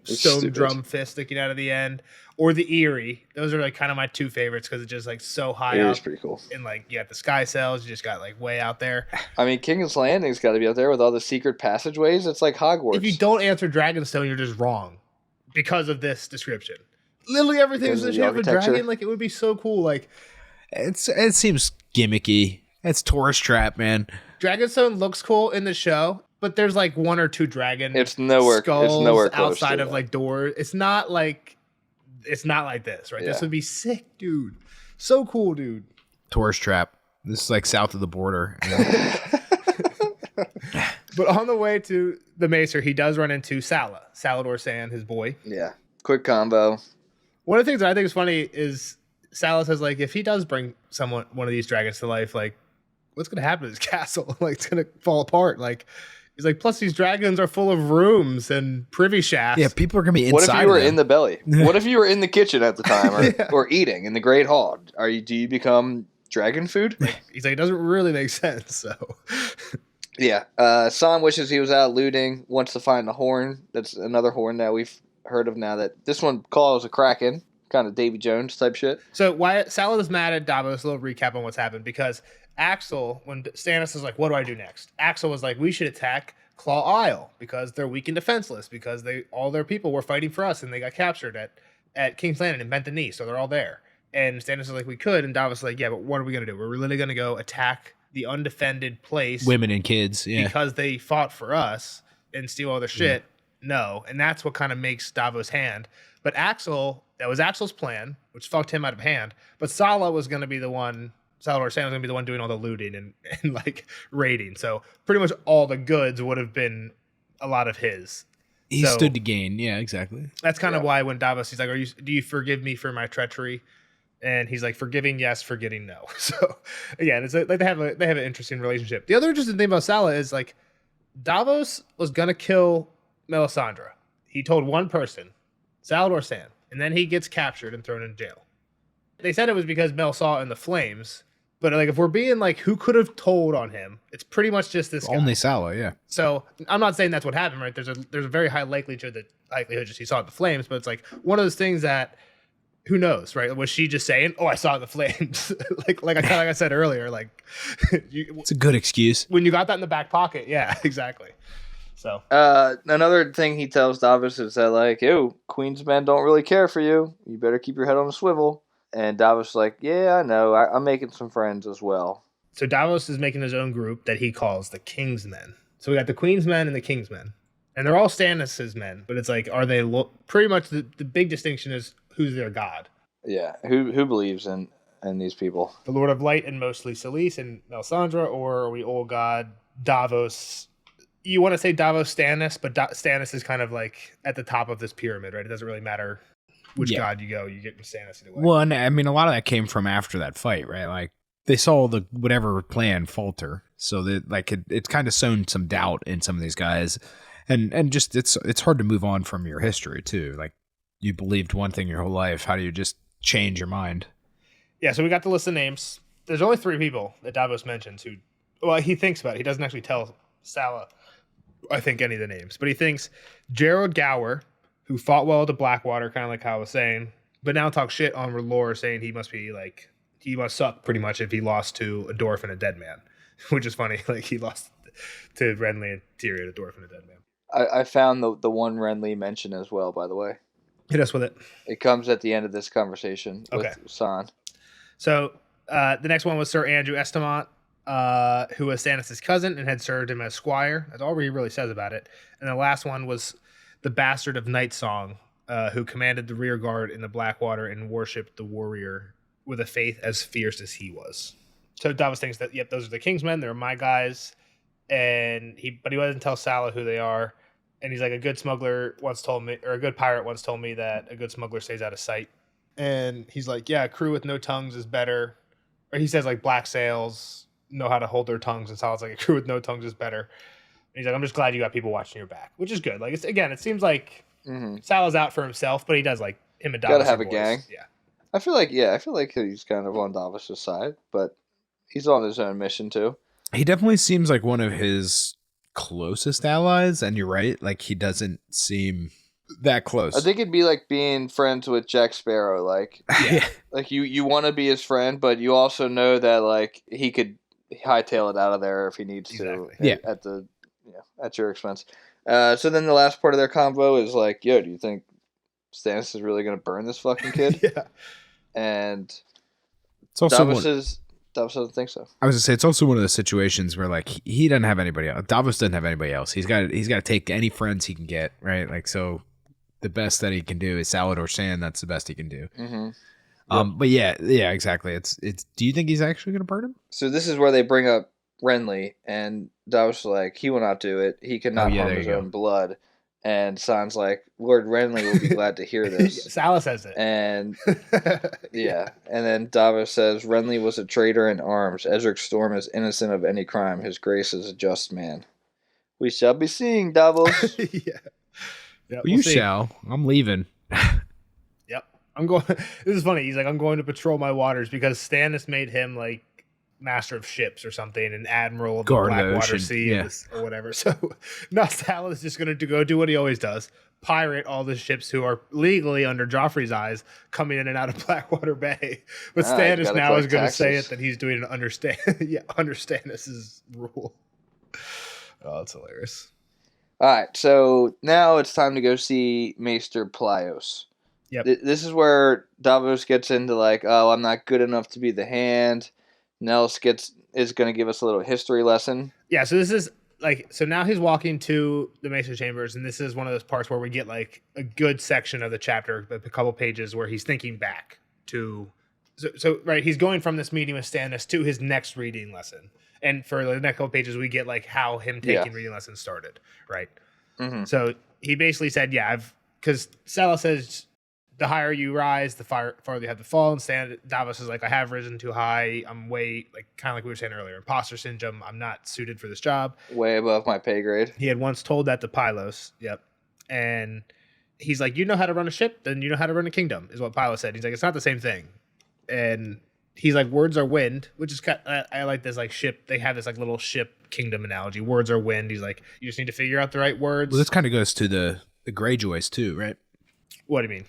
stone drum fist sticking out of the end, or the Eyrie. Those are kind of my 2 favorites because it's just so high Erie's up. Pretty cool. And you got the sky cells, you just got way out there. I mean, King's Landing's got to be out there with all the secret passageways. It's like Hogwarts. If you don't answer Dragonstone, you're just wrong because of this description. Literally everything is in the shape of a dragon. It would be so cool. It seems gimmicky. It's tourist trap, man. Dragonstone looks cool in the show, but there's 1 or 2 dragon. It's nowhere close outside of doors. It's not like this, right? Yeah. This would be sick, dude. So cool, dude. Tourist trap. This is south of the border. But on the way to the Macer, he does run into Salador Sand, his boy. Yeah. Quick combo. One of the things that I think is funny is Salah says, if he does bring one of these dragons to life, what's going to happen to this castle? It's going to fall apart. He's plus these dragons are full of rooms and privy shafts. Yeah, people are going to be inside. What if you were in the belly? What if you were in the kitchen at the time or eating in the Great Hall? Do you become dragon food? He's it doesn't really make sense, so... Yeah. Son wishes he was out looting, wants to find the horn. That's another horn that we've heard of now that this one calls a kraken. Kind of Davy Jones type shit. So why Salad is mad at Davos, a little recap on what's happened, because Axel, when Stannis is what do I do next? Axel was we should attack Claw Isle because they're weak and defenseless because all their people were fighting for us and they got captured at King's Landing and bent the knee, so they're all there. And Stannis is we could, and Davos is yeah, but what are we going to do? We're really going to go attack the undefended place. Women and kids, yeah. Because they fought for us and steal all their shit. No. And that's what kind of makes Davos' hand. But that was Axel's plan, which fucked him out of hand. But Salador was going to be the one doing all the looting and like raiding. So pretty much all the goods would have been a lot of his. He stood to gain. Yeah, exactly. That's kind of why when Davos, he's like, do you forgive me for my treachery? And he's like, forgiving yes, forgetting no. So again, it's like they have an interesting relationship. The other interesting thing about Salah is like Davos was gonna kill Melisandre. He told one person, Salador Sand, and then he gets captured and thrown in jail. They said it was because Mel saw it in the flames, but like if we're being like, who could have told on him? It's pretty much just this guy. Only Salah, yeah. So I'm not saying that's what happened, right? There's a very high likelihood just he saw it in the flames, but it's like one of those things that who knows, right? Was she just saying, "Oh, I saw it in the flames," like I said earlier, like it's a good excuse when you got that in the back pocket. Yeah, exactly. So another thing he tells Davos is that like, "Yo, Queen's men don't really care for you. You better keep your head on a swivel." And Davos is like, "Yeah, I know. I'm making some friends as well." So Davos is making his own group that he calls the King's Men. So we got the Queen's Men and the King's Men, and they're all Stannis' men. But it's like, are they pretty much the big distinction is who's their god? Yeah, who believes in these people? The Lord of Light and mostly Selyse and Melisandre, or are we old god Davos? You want to say Davos Stannis, but Stannis is kind of like at the top of this pyramid, right? It doesn't really matter which god you go, you get with Stannis either way. Well, and I mean, a lot of that came from after that fight, right? Like they saw the whatever plan falter, so that like it's kind of sown some doubt in some of these guys, and just it's hard to move on from your history too. Like you believed one thing your whole life, how do you just change your mind? Yeah, so we got the list of names. There's only 3 people that Davos mentions who, well, he thinks about it. He doesn't actually tell Salah, I think, any of the names, but he thinks Gerald Gower, who fought well at the Blackwater, kind of like how I was saying, but now talks shit on R'hllor, saying he must suck pretty much if he lost to a dwarf and a dead man, which is funny. Like he lost to Renly and Tyrion, a dwarf and a dead man. I found the one Renly mention as well, by the way. Hit us with it. It comes at the end of this conversation with San. So the next one was Sir Andrew Estamont, who was Stannis' cousin and had served him as squire. That's all he really says about it. And the last one was the bastard of Night Song, who commanded the rear guard in the Blackwater and worshipped the warrior with a faith as fierce as he was. So Davos thinks that, yep, those are the King's Men. They're my guys. But he doesn't tell Salah who they are. And he's like, a good pirate once told me that a good smuggler stays out of sight. And he's like, yeah, a crew with no tongues is better. Or he says like black sails know how to hold their tongues. And Salah's like, a crew with no tongues is better. And he's like, I'm just glad you got people watching your back, which is good. Like, it seems like Salah's out for himself, but he does like him and Davos. Gotta have a gang. Yeah. I feel like he's kind of on Davos' side, but he's on his own mission too. He definitely seems like one of his closest allies, and you're right, like he doesn't seem that close. I think it'd be like being friends with Jack Sparrow. Like, like you want to be his friend, but you also know that like he could hightail it out of there if he needs to. Yeah, at your expense. So then the last part of their convo is like, yo, do you think Stannis is really gonna burn this fucking kid? Yeah. And it's also Davos doesn't think so. I was gonna say it's also one of those situations where like he doesn't have anybody else. Davos doesn't have anybody else. He's got to take any friends he can get, right? Like, so the best that he can do is Salad or Sand. That's the best he can do. Mm-hmm. But yeah, exactly. It's. Do you think he's actually gonna burn him? So this is where they bring up Renly, and Davos is like, he will not do it. He cannot harm his own blood. And San's like, Lord Renly will be glad to hear this. Salah says it. And yeah. And then Davos says, Renly was a traitor in arms. Edric Storm is innocent of any crime. His grace is a just man. We shall be seeing, Davos. Yeah, well, you shall. I'm leaving. Yep. I'm going. This is funny. He's like, I'm going to patrol my waters because Stannis made him like master of ships or something, an admiral of the Blackwater Sea or whatever. So now Salah is just going to go do what he always does, pirate all the ships who are legally under Joffrey's eyes coming in and out of Blackwater Bay. But Stannis now is going to say it that he's doing it under Stannis' rule. Oh, that's hilarious. All right, so now it's time to go see Maester Plios. Yep. This is where Davos gets into like, oh, I'm not good enough to be the Hand. Nels is going to give us a little history lesson. Yeah, so this is So now he's walking to the Mesa Chambers, and this is one of those parts where we get like a good section of the chapter, a couple pages where he's thinking back to. So right, he's going from this meeting with Stannis to his next reading lesson, and for the next couple pages, we get like how him taking reading lessons started, right? Mm-hmm. So he basically said, because Sella says, the higher you rise, the farther you have to fall. And Davos is like, I have risen too high. I'm way, like, kind of like we were saying earlier, imposter syndrome. I'm not suited for this job. Way above my pay grade. He had once told that to Pylos. Yep. And he's like, you know how to run a ship, then you know how to run a kingdom, is what Pylos said. He's like, it's not the same thing. And he's like, words are wind, which is kind of, I like this like ship. They have this like little ship kingdom analogy. Words are wind. He's like, you just need to figure out the right words. Well, this kind of goes to the Greyjoys too, right? What do you mean?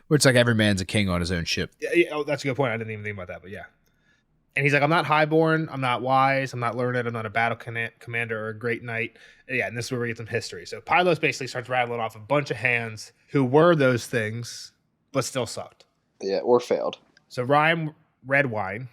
Where it's like every man's a king on his own ship. Yeah, oh, that's a good point. I didn't even think about that, but yeah. And he's like, I'm not highborn. I'm not wise. I'm not learned. I'm not a battle commander or a great knight. Yeah, and this is where we get some history. So Pylos basically starts rattling off a bunch of hands who were those things, but still sucked. Yeah, or failed. So Ryan Redwine,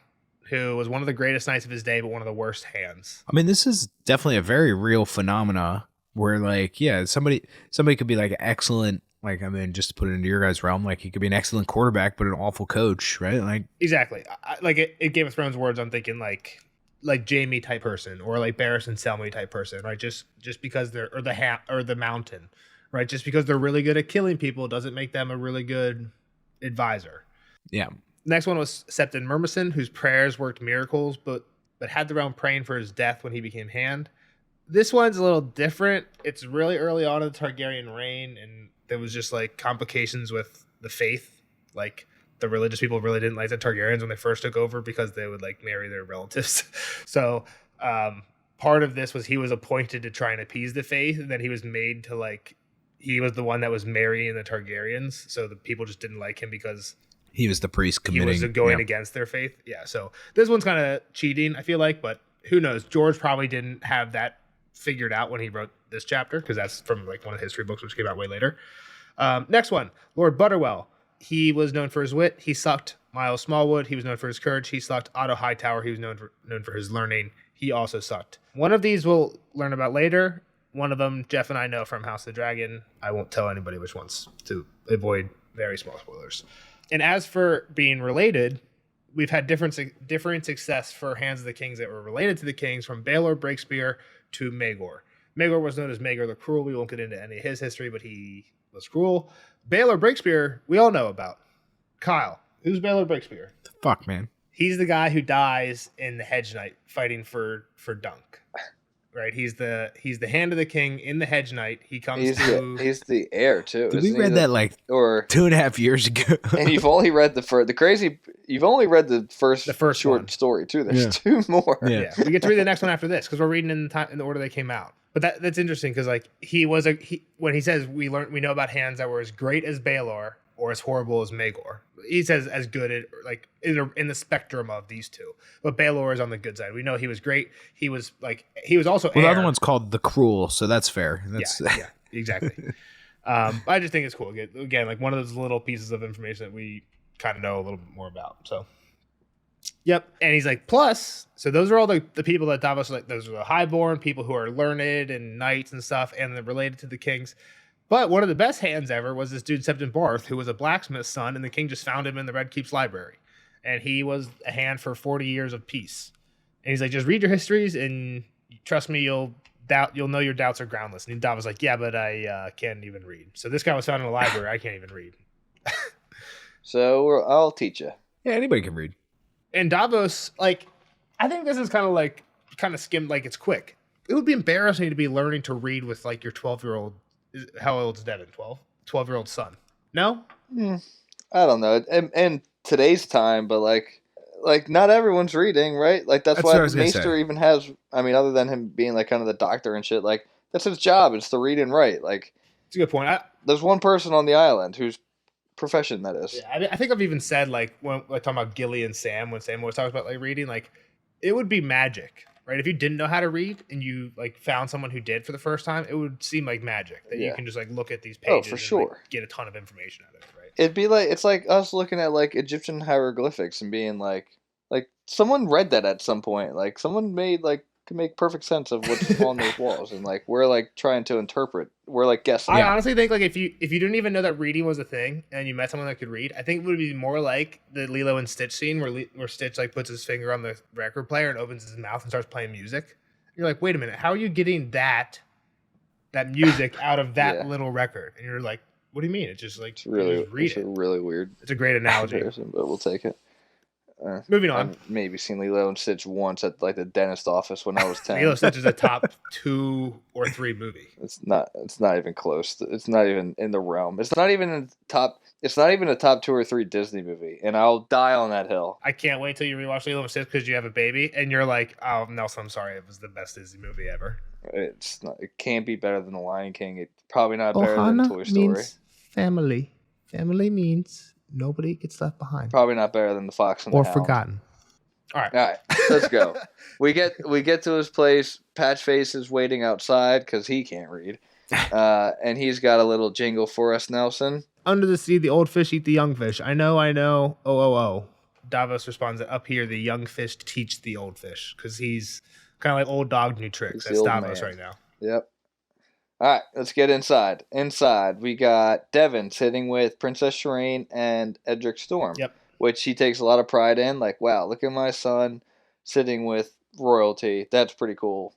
who was one of the greatest knights of his day, but one of the worst hands. I mean, this is definitely a very real phenomena where, like, yeah, somebody could be like excellent. Like, I mean, just to put it into your guys' realm, like he could be an excellent quarterback, but an awful coach, right? Like, exactly. Like it Game of Thrones words, I'm thinking like Jaime type person, or like Barris and Selmy type person, right? Just because they're or the Mountain, right? Just because they're really good at killing people doesn't make them a really good advisor. Yeah. Next one was Septon Murmison, whose prayers worked miracles, but had the realm praying for his death when he became hand. This one's a little different. It's really early on in the Targaryen reign, and there was just like complications with the faith. Like the religious people really didn't like the Targaryens when they first took over because they would like marry their relatives. So part of this was he was appointed to try and appease the faith, and then he was made to like, he was the one that was marrying the Targaryens. So the people just didn't like him because he was the priest committing. He was going against their faith. Yeah. So this one's kind of cheating, I feel like, but who knows? George probably didn't have that figured out when he wrote this chapter, because that's from like one of the history books which came out way later. Next one, Lord Butterwell. He was known for his wit. He sucked. Miles Smallwood. He was known for his courage. He sucked. Otto Hightower. He was known for his learning. He also sucked. One of these we'll learn about later. One of them Jeff and I know from House of the Dragon. I won't tell anybody which ones to avoid very small spoilers. And as for being related, we've had different success for Hands of the Kings that were related to the kings, from Baelor Breakspear to Maegor. Maegor was known as Maegor the Cruel. We won't get into any of his history, but he was cruel. Baelor Breakspear, we all know about. Kyle, who's Baelor Breakspear? The fuck, man? He's the guy who dies in the Hedge Knight fighting for Dunk. Right? He's the hand of the king in the Hedge Knight. He comes he's the heir too. Did we read that like 2.5 years ago? And you've only read you've only read the first short one. Story too. There's two more. Yeah. We get to read the next one after this because we're reading in the order they came out. But that's interesting because like when he says we know about hands that were as great as Baelor or as horrible as Maegor. He says as good at, like in the spectrum of these two. But Baelor is on the good side. We know he was great. He was also the other one's called the Cruel, so that's fair. Yeah, exactly. I just think it's cool. Again, like one of those little pieces of information that we kind of know a little bit more about. So yep. And he's like, plus, so those are all the people that Davos, like, those are the highborn people who are learned and knights and stuff, and they're related to the kings. But one of the best hands ever was this dude, Septon Barth, who was a blacksmith's son, and the king just found him in the Red Keep's library. And he was a hand for 40 years of peace. And he's like, just read your histories, and trust me, you'll know your doubts are groundless. And Davos was like, yeah, but I can't even read. So this guy was found in a library. I can't even read. So I'll teach you. Yeah, anybody can read. And Davos, like, I think this is kind of skimmed, like it's quick. It would be embarrassing to be learning to read with like your 12-year-old. How old is Devin? 12-year-old son. No? I don't know. And today's time, but like not everyone's reading, right? Like that's why Maester even has. I mean, other than him being like kind of the doctor and shit, like that's his job. It's to read and write. Like it's a good point. There's one person on the island whose profession that is. Yeah, I think I've even said like when like talking about Gilly and Sam, when Sam always talks about like reading, like it would be magic. Right, if you didn't know how to read and you like found someone who did for the first time, it would seem like magic that you can just like look at these pages and like, get a ton of information out of it. Right? It'd be like it's like us looking at like Egyptian hieroglyphics and being like someone read that at some point. Like someone made like can make perfect sense of what's on those walls, and like we're like trying to interpret. We're like guessing. I honestly think like if you didn't even know that reading was a thing and you met someone that could read, I think it would be more like the Lilo and Stitch scene where Stitch like puts his finger on the record player and opens his mouth and starts playing music. You're like, wait a minute, how are you getting that music out of that little record? And you're like, what do you mean? It's just like it's really weird. It's a great analogy, but we'll take it. Moving on. I've maybe seen Lilo and Stitch once at like the dentist office when I was 10. Lilo and Stitch is a top 2 or 3 movie. It's not even close. It's not even in the realm. It's not even a top 2 or 3 Disney movie, and I'll die on that hill. I can't wait till you rewatch Lilo and Stitch because you have a baby, and you're like, oh, Nelson, I'm sorry, it was the best Disney movie ever. It's not. It can't be better than The Lion King. It's probably not better than Toy Story. Means family. Family means nobody gets left behind. Probably not better than The Fox and the Hound. Or forgotten. All right, let's go. We get to his place. Patchface is waiting outside because he can't read, and he's got a little jingle for us, Nelson. Under the sea, the old fish eat the young fish. I know. Oh. Davos responds that up here, the young fish teach the old fish because he's kind of like old dog, new tricks. That's Davos right now. Yep. All right, let's get inside. Inside, we got Devin sitting with Princess Shireen and Edric Storm. Yep. Which he takes a lot of pride in. Like, wow, look at my son sitting with royalty. That's pretty cool.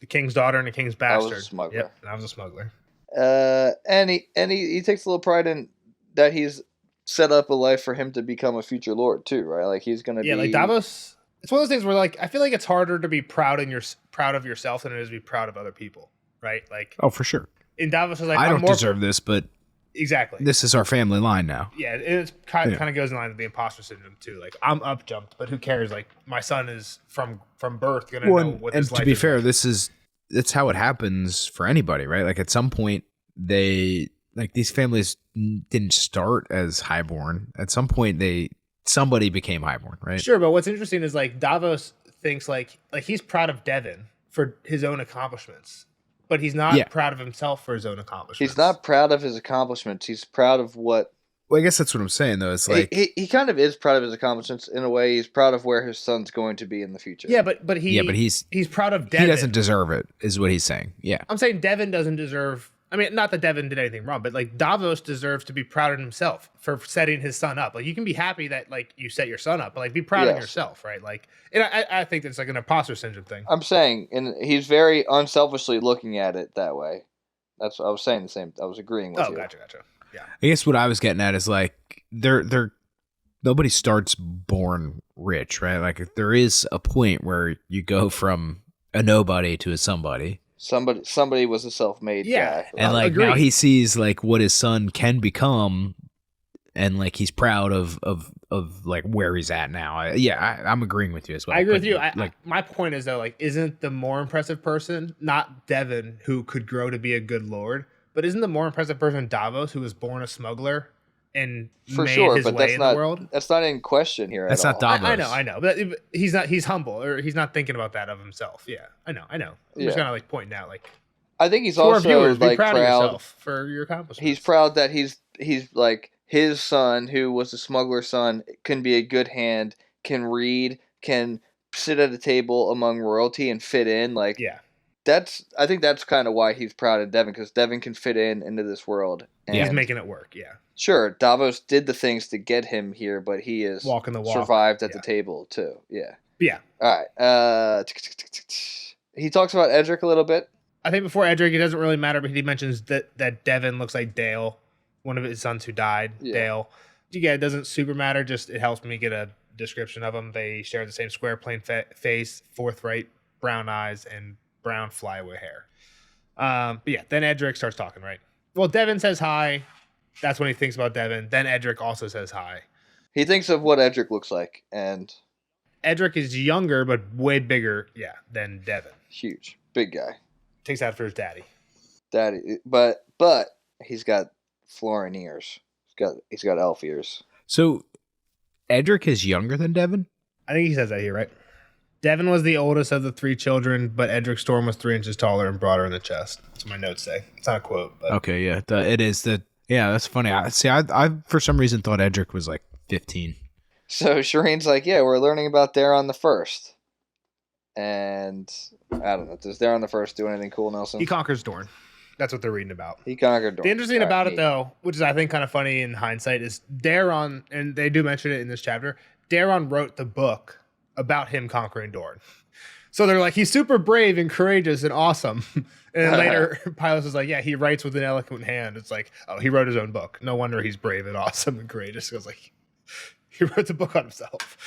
The king's daughter and the king's bastard. I was a smuggler. Yep, I was a smuggler. And he takes a little pride in that he's set up a life for him to become a future lord too, right? Like he's gonna be. Like Davos. It's one of those things where like I feel like it's harder to be proud of yourself than it is to be proud of other people, right? Like for sure. In Davos is like I don't deserve this, but. Exactly. This is our family line now. Yeah, it's kind of goes in line with the imposter syndrome too. Like I'm up jumped, but who cares? Like my son is from birth gonna know what his life is. And to be fair, that's how it happens for anybody, right? Like at some point these families didn't start as highborn. At some point somebody became highborn, right? Sure, but what's interesting is like Davos thinks like he's proud of Devin for his own accomplishments. But he's not proud of himself for his own accomplishments. He's not proud of his accomplishments. He's proud of what... Well, I guess that's what I'm saying, though. It's like... He kind of is proud of his accomplishments in a way. He's proud of where his son's going to be in the future. Yeah, but he's proud of Devin. He doesn't deserve it, is what he's saying. Yeah. I'm saying Devin doesn't deserve... I mean, not that Devin did anything wrong, but like Davos deserves to be proud of himself for setting his son up. Like you can be happy that like you set your son up, but like be proud of yourself, right? Like, and I think it's like an imposter syndrome thing. I'm saying, and he's very unselfishly looking at it that way. That's what I was saying. I was agreeing with you. Oh, gotcha. Yeah. I guess what I was getting at is like nobody starts born rich, right? Like there is a point where you go from a nobody to a somebody. Somebody was a self-made guy. And like now he sees like what his son can become, and like he's proud of like where he's at now. I'm agreeing with you as well. I agree with you. My point is though, like, isn't the more impressive person not Devin, who could grow to be a good lord, but isn't the more impressive person Davos, who was born a smuggler and made his way in the world? That's not in question here. That's not Davos. I know, but he's not. He's humble, or he's not thinking about that of himself. Yeah, I know. I'm just kind of like pointing out, like, I think he's also viewers, like proud of yourself for your accomplishments. He's proud that he's like his son, who was a smuggler's son, can be a good hand, can read, can sit at a table among royalty and fit in. Like, I think that's kind of why he's proud of Devin, because Devin can fit into this world. And he's making it work. Yeah. Sure, Davos did the things to get him here, but he is walking the walk. Survived at the table too. Yeah. Yeah. All right. He talks about Edric a little bit. I think before Edric, it doesn't really matter, but he mentions that Devin looks like Dale, one of his sons who died. Yeah. Dale. Yeah, it doesn't super matter. Just it helps me get a description of them. They share the same square, plain face, forthright brown eyes, and brown flyaway hair. But yeah, then Edric starts talking. Right. Well, Devin says hi. That's when he thinks about Devin. Then Edric also says hi. He thinks of what Edric looks like, and Edric is younger but way bigger, than Devin. Huge, big guy. Takes after his daddy. But he's got Florin ears. He's got elf ears. So Edric is younger than Devin? I think he says that here, right? Devin was the oldest of the 3 children, but Edric Storm was 3 inches taller and broader in the chest. That's what my notes say. It's not a quote, but okay, yeah, it is the. Yeah, that's funny. I for some reason thought Edric was like 15. So Shireen's like, yeah, we're learning about Daron the First. And I don't know. Does there on the first do anything cool, Nelson? He conquers Dorne. That's what they're reading about. He conquered Dorne. The interesting about it, though, which is I think kind of funny in hindsight, is Daron, and they do mention it in this chapter, Daron wrote the book about him conquering Dorne. So they're like, he's super brave and courageous and awesome. And then later, Pylos is like, yeah, he writes with an eloquent hand. It's like, oh, he wrote his own book. No wonder he's brave and awesome and courageous. It was like, he wrote the book on himself.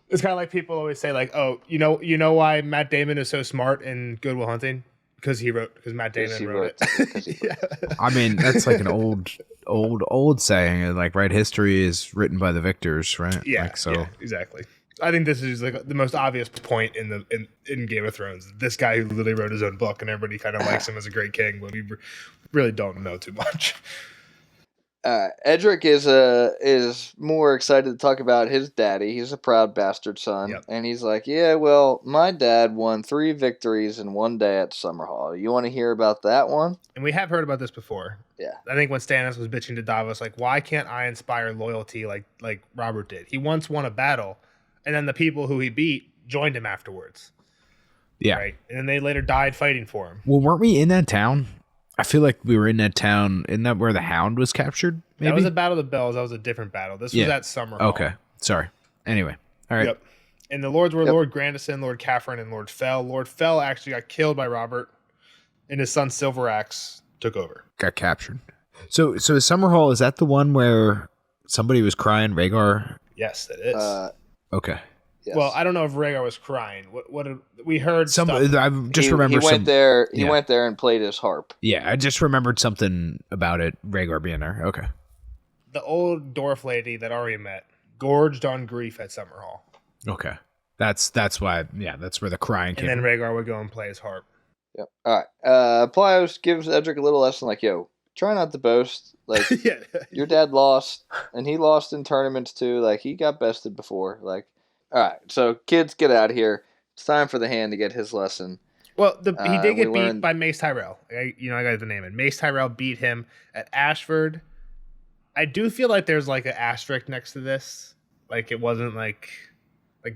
It's kind of like people always say, like, oh, you know why Matt Damon is so smart in Good Will Hunting? Because Matt Damon wrote it. Yeah. I mean, that's like an old saying. Like, right, history is written by the victors, right? Yeah, like, so. Yeah, exactly. I think this is like the most obvious point in Game of Thrones. This guy who literally wrote his own book, and everybody kind of likes him as a great king, but we really don't know too much. Edric is more excited to talk about his daddy. He's a proud bastard son. Yep. And he's like, yeah, well, my dad won 3 victories in one day at Summerhall. You want to hear about that one? And we have heard about this before. Yeah. I think when Stannis was bitching to Davos, like, why can't I inspire loyalty like Robert did? He once won a battle, and then the people who he beat joined him afterwards. Yeah. Right? And then they later died fighting for him. Well, weren't we in that town? I feel like we were in that town. Isn't that where the Hound was captured? Maybe? That was a Battle of the Bells. That was a different battle. This was at Summerhall. Okay. Sorry. Anyway. All right. Yep. And the lords were Lord Grandison, Lord Catherine, and Lord Fell. Lord Fell actually got killed by Robert, and his son Silveraxe took over. Got captured. So Summerhall, is that the one where somebody was crying, Rhaegar? Yes, it is. Okay. Yes. Well, I don't know if Rhaegar was crying. What we heard? I just remember he went there. He went there and played his harp. Yeah, I just remembered something about it. Rhaegar being there. Okay. The old dwarf lady that Arya met gorged on grief at Summerhall. Okay, that's why. Yeah, that's where the crying came. And then from. Rhaegar would go and play his harp. Yep. All right. Plios gives Edric a little lesson, like, yo, try not to boast. Like, Yeah. Your dad lost, and he lost in tournaments too. Like, he got bested before. Like, all right. So, kids, get out of here. It's time for the Hand to get his lesson. Well, he did get beat by Mace Tyrell. I got the name. And Mace Tyrell beat him at Ashford. I do feel like there's like an asterisk next to this. Like it wasn't like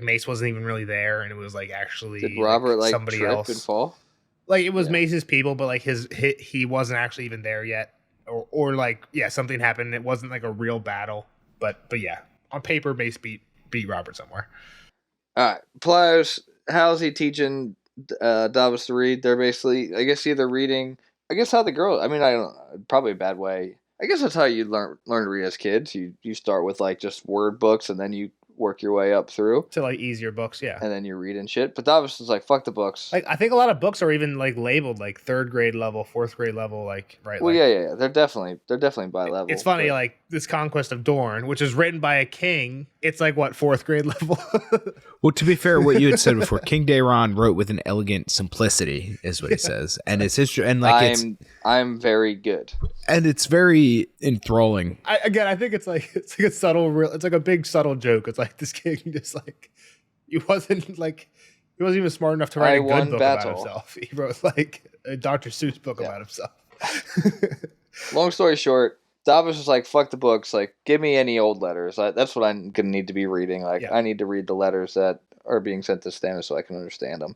Mace wasn't even really there, and it was like actually did Robert like somebody trip else and fall? Like it was Mace's people, but like he wasn't actually even there yet, or like something happened. It wasn't like a real battle, but yeah, on paper Mace beat Robert somewhere. All right, Plios, how's he teaching Davos to read? They're basically, I guess, either reading. I guess how the girl. I mean, I don't know. Probably a bad way. I guess that's how you learn to read as kids. You start with like just word books, and then you work your way up through to like easier books, yeah. And then you're reading shit. But Davos is like, fuck the books. Like I think a lot of books are even like labeled like 3rd grade level, 4th grade level, like right. Well, like, yeah. They're definitely by level. It's funny, like this Conquest of Dorne, which is written by a king. It's like what 4th grade level. Well, to be fair, what you had said before, King Daeron wrote with an elegant simplicity, is what he says, and it's history, and like I'm very good, and it's very enthralling. I think it's like a subtle, it's like a big subtle joke. It's like this king just like he wasn't even smart enough to write a good book about himself. He wrote like a Dr. Seuss book about himself. Long story short, Davos was like, fuck the books, like, give me any old letters. That's what I'm going to need to be reading. Like, I need to read the letters that are being sent to Stannis so I can understand them.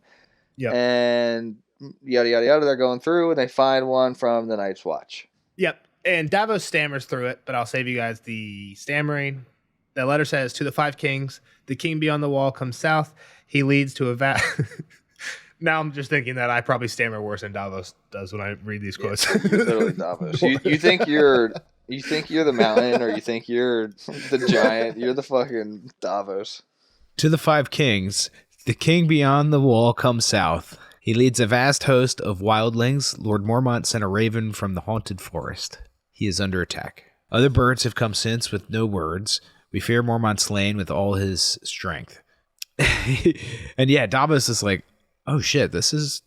Yeah. And yada, yada, yada, they're going through, and they find one from the Night's Watch. Yep. And Davos stammers through it, but I'll save you guys the stammering. The letter says, to the 5 kings, the king beyond the wall comes south. He leads to a Now I'm just thinking that I probably stammer worse than Davos does when I read these quotes. You're literally Davos. You think you're the mountain, or you think you're the giant. You're the fucking Davos. To the 5 kings, the king beyond the wall comes south. He leads a vast host of wildlings. Lord Mormont sent a raven from the haunted forest. He is under attack. Other birds have come since with no words. We fear Mormont slain with all his strength. And yeah, Davos is like, oh shit, this is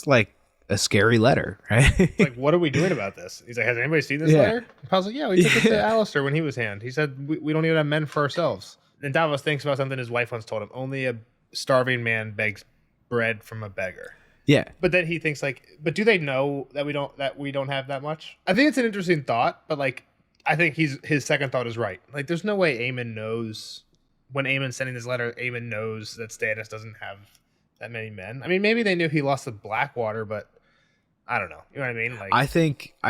like a scary letter, right? Like, what are we doing about this? He's like, has anybody seen this letter? I was like, yeah, we took it to Alistair when he was hand. He said, we don't even have men for ourselves. And Davos thinks about something his wife once told him. Only a starving man begs bread from a beggar. Yeah. But then he thinks like, but do they know that we don't have that much? I think it's an interesting thought, but like, I think his second thought is right. Like, there's no way Aemon knows when Aemon's sending this letter. Aemon knows that Stannis doesn't have that many men. I mean, maybe they knew he lost the Blackwater, but I don't know. You know what I mean? Like, I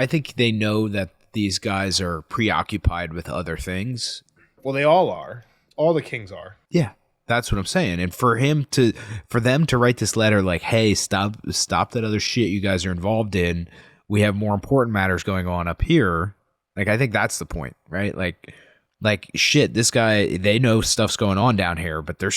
think they know that these guys are preoccupied with other things. Well, they all are. All the kings are. Yeah, that's what I'm saying. And for them to write this letter like, "Hey, stop that other shit you guys are involved in. We have more important matters going on up here." Like, I think that's the point, right? Like shit, this guy, they know stuff's going on down here, but they're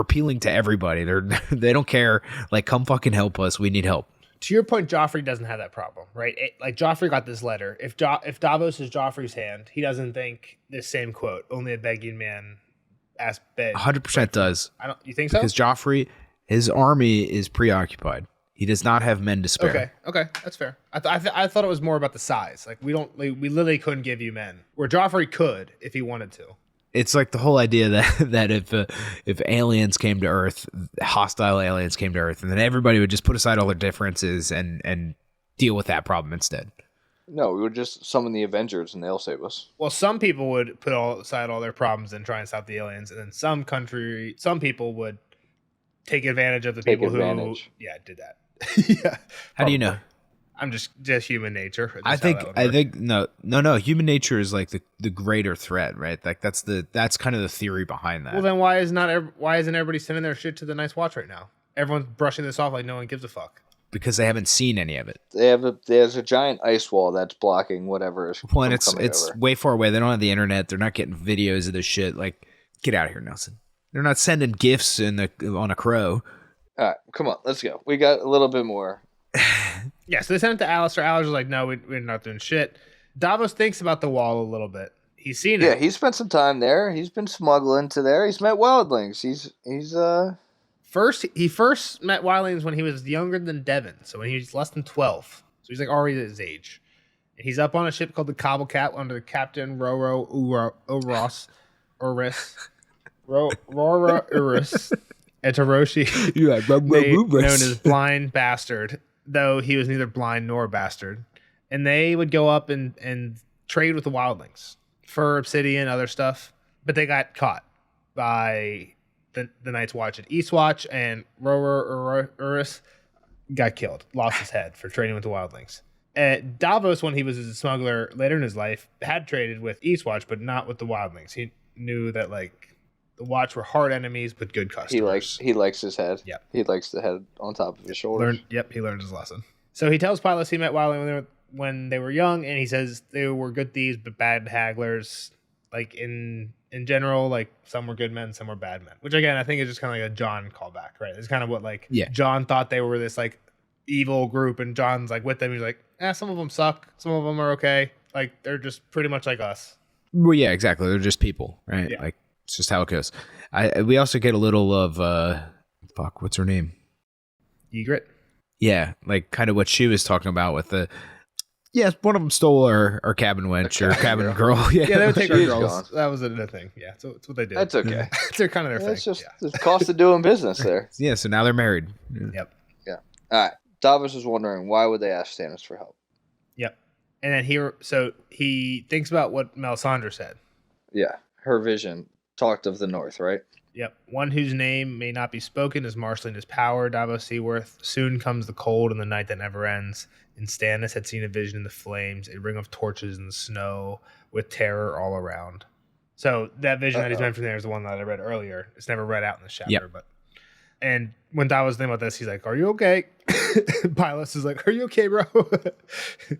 appealing to everybody. They don't care. Like, come fucking help us. We need help. To your point, Joffrey doesn't have that problem, right? Like, Joffrey got this letter. If Davos is Joffrey's hand, he doesn't think this same quote, only a begging man asked beg. 100% does. You think so? Because Joffrey, his army is preoccupied. He does not have men to spare. Okay, that's fair. I thought it was more about the size. Like, we literally couldn't give you men. Where Joffrey could if he wanted to. It's like the whole idea that if aliens came to Earth, hostile aliens came to Earth, and then everybody would just put aside all their differences and deal with that problem instead. No, we would just summon the Avengers and they'll save us. Well, some people would put aside all their problems and try and stop the aliens, and then some people would take advantage of the people who did that. Yeah. How do you know? I'm just human nature. I think no. Human nature is like the greater threat, right? Like that's kind of the theory behind that. Well, then why isn't everybody sending their shit to the Night's Watch right now? Everyone's brushing this off like no one gives a fuck. Because they haven't seen any of it. There's a giant ice wall that's blocking whatever is. Well, and it's way far away. They don't have the internet. They're not getting videos of this shit. Like, get out of here, Nelson. They're not sending gifts on a crow. All right, come on, let's go. We got a little bit more. Yeah, so they sent it to Alistair. Alistair's like, no, we're not doing shit. Davos thinks about the wall a little bit. He's seen it. Yeah, he spent some time there. He's been smuggling to there. He's met wildlings. He first met wildlings when he was younger than Devon, so when he was less than 12. So he's like already at his age. And he's up on a ship called the Cobble Cat under Captain Rora Uris. And Taroshi, known as Blind Bastard, though he was neither blind nor a bastard. And they would go up and trade with the wildlings for obsidian, other stuff. But they got caught by the Night's Watch at Eastwatch, and Uris got killed, lost his head for trading with the wildlings. Davos, when he was a smuggler later in his life, had traded with Eastwatch, but not with the wildlings. He knew that, like, the Watch were hard enemies, but good customers. He likes his head. Yep. He likes the head on top of his shoulders. He learned his lesson. So he tells Pylos he met wildlings when they were young, and he says they were good thieves, but bad hagglers. Like, in general, like, some were good men, some were bad men. Which, again, I think is just kind of like a Jon callback, right? It's kind of what, like, Jon thought they were this, like, evil group, and Jon's, like, with them. He's like, some of them suck. Some of them are okay. Like, they're just pretty much like us. Well, yeah, exactly. They're just people, right? Yeah. Like, it's just how it goes. We also get a little of, what's her name? Ygritte? Yeah, like, kind of what she was talking about with the... Yeah, one of them stole our cabin wench or cabin girl. Yeah, they would take our girls. That was a thing. Yeah, so it's what they did. That's okay. They're kind of their thing. It's just the cost of doing business there. Yeah, so now they're married. Yep. Yeah. All right. Davos was wondering, why would they ask Stannis for help? Yep. And then he thinks about what Melisandre said. Yeah, her vision talked of the North, right? Yep. One whose name may not be spoken is marshaling his power, Davos Seaworth. Soon comes the cold and the night that never ends. And Stannis had seen a vision in the flames, a ring of torches in the snow, with terror all around. So that vision that he's mentioned there is the one that I read earlier. It's never read out in this chapter, and when Davos was thinking about this, he's like, "Are you okay?" Pylos is like, "Are you okay, bro?"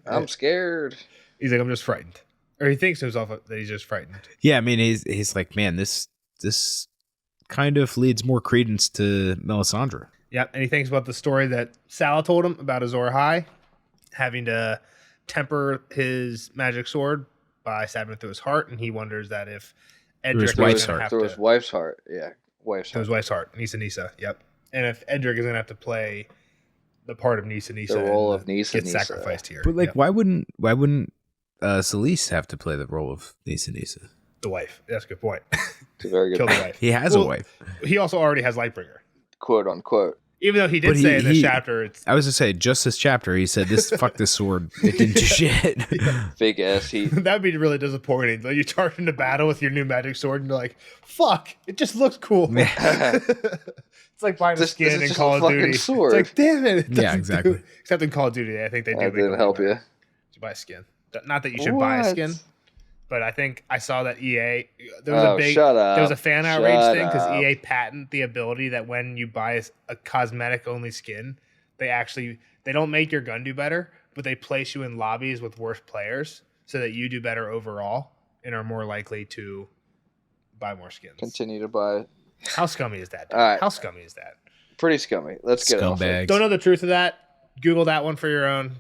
I'm scared. He's like, "I'm just frightened," or he thinks to himself that he's just frightened. Yeah, I mean, he's like, man, this kind of leads more credence to Melisandre. Yep, and he thinks about the story that Sala told him about Azor Ahai having to temper his magic sword by stabbing it through his heart, and he wonders that if Edric through his wife's heart, his wife's heart, Nisa, yep. And if Edric is going to have to play the part of Nisa, the role of Nisa, get sacrificed here. But like, why wouldn't Selyse have to play the role of Nisa? The wife. That's a good point. It's a very good Kill point. The wife. He has a wife. He also already has Lightbringer. Quote unquote. Even though he did say in this chapter, it's... I was going to say, just this chapter, he said, fuck this sword. It didn't do shit. Fake ass heat. That would be really disappointing. Like, you charge into battle with your new magic sword and you're like, fuck, it just looks cool. It's like buying a skin in Call of Duty. Sword. It's like, damn it. Yeah, exactly. Except in Call of Duty, I think they do. That didn't help you. You buy a skin. Not that you should buy a skin. But I think I saw that EA, there was a fan outrage thing because EA patent the ability that when you buy a cosmetic only skin, they don't make your gun do better, but they place you in lobbies with worse players so that you do better overall and are more likely to buy more skins. Continue to buy it. How scummy is that? All right. How scummy is that? Pretty scummy. Let's get it off. Don't know the truth of that. Google that one for your own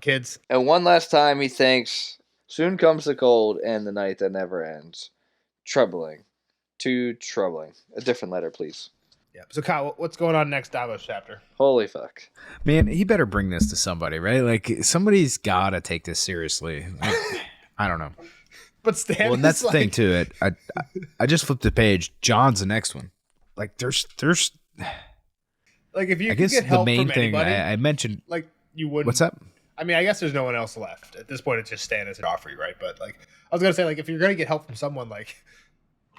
kids. And one last time, he thinks... Soon comes the cold and the night that never ends. Troubling. Too troubling. A different letter, please. Yeah. So, Kyle, what's going on next Davos chapter? Holy fuck. Man, he better bring this to somebody, right? Like, somebody's got to take this seriously. Like, I don't know. But Stan and that's the thing, too. I just flipped the page. John's the next one. Like, there's... Like, if you I guess get help the main from thing anybody, I mentioned... Like, you wouldn't... What's up? I mean, I guess there's no one else left. At this point, it's just Stannis and Joffrey, right? But, like, I was going to say, like, if you're going to get help from someone, like,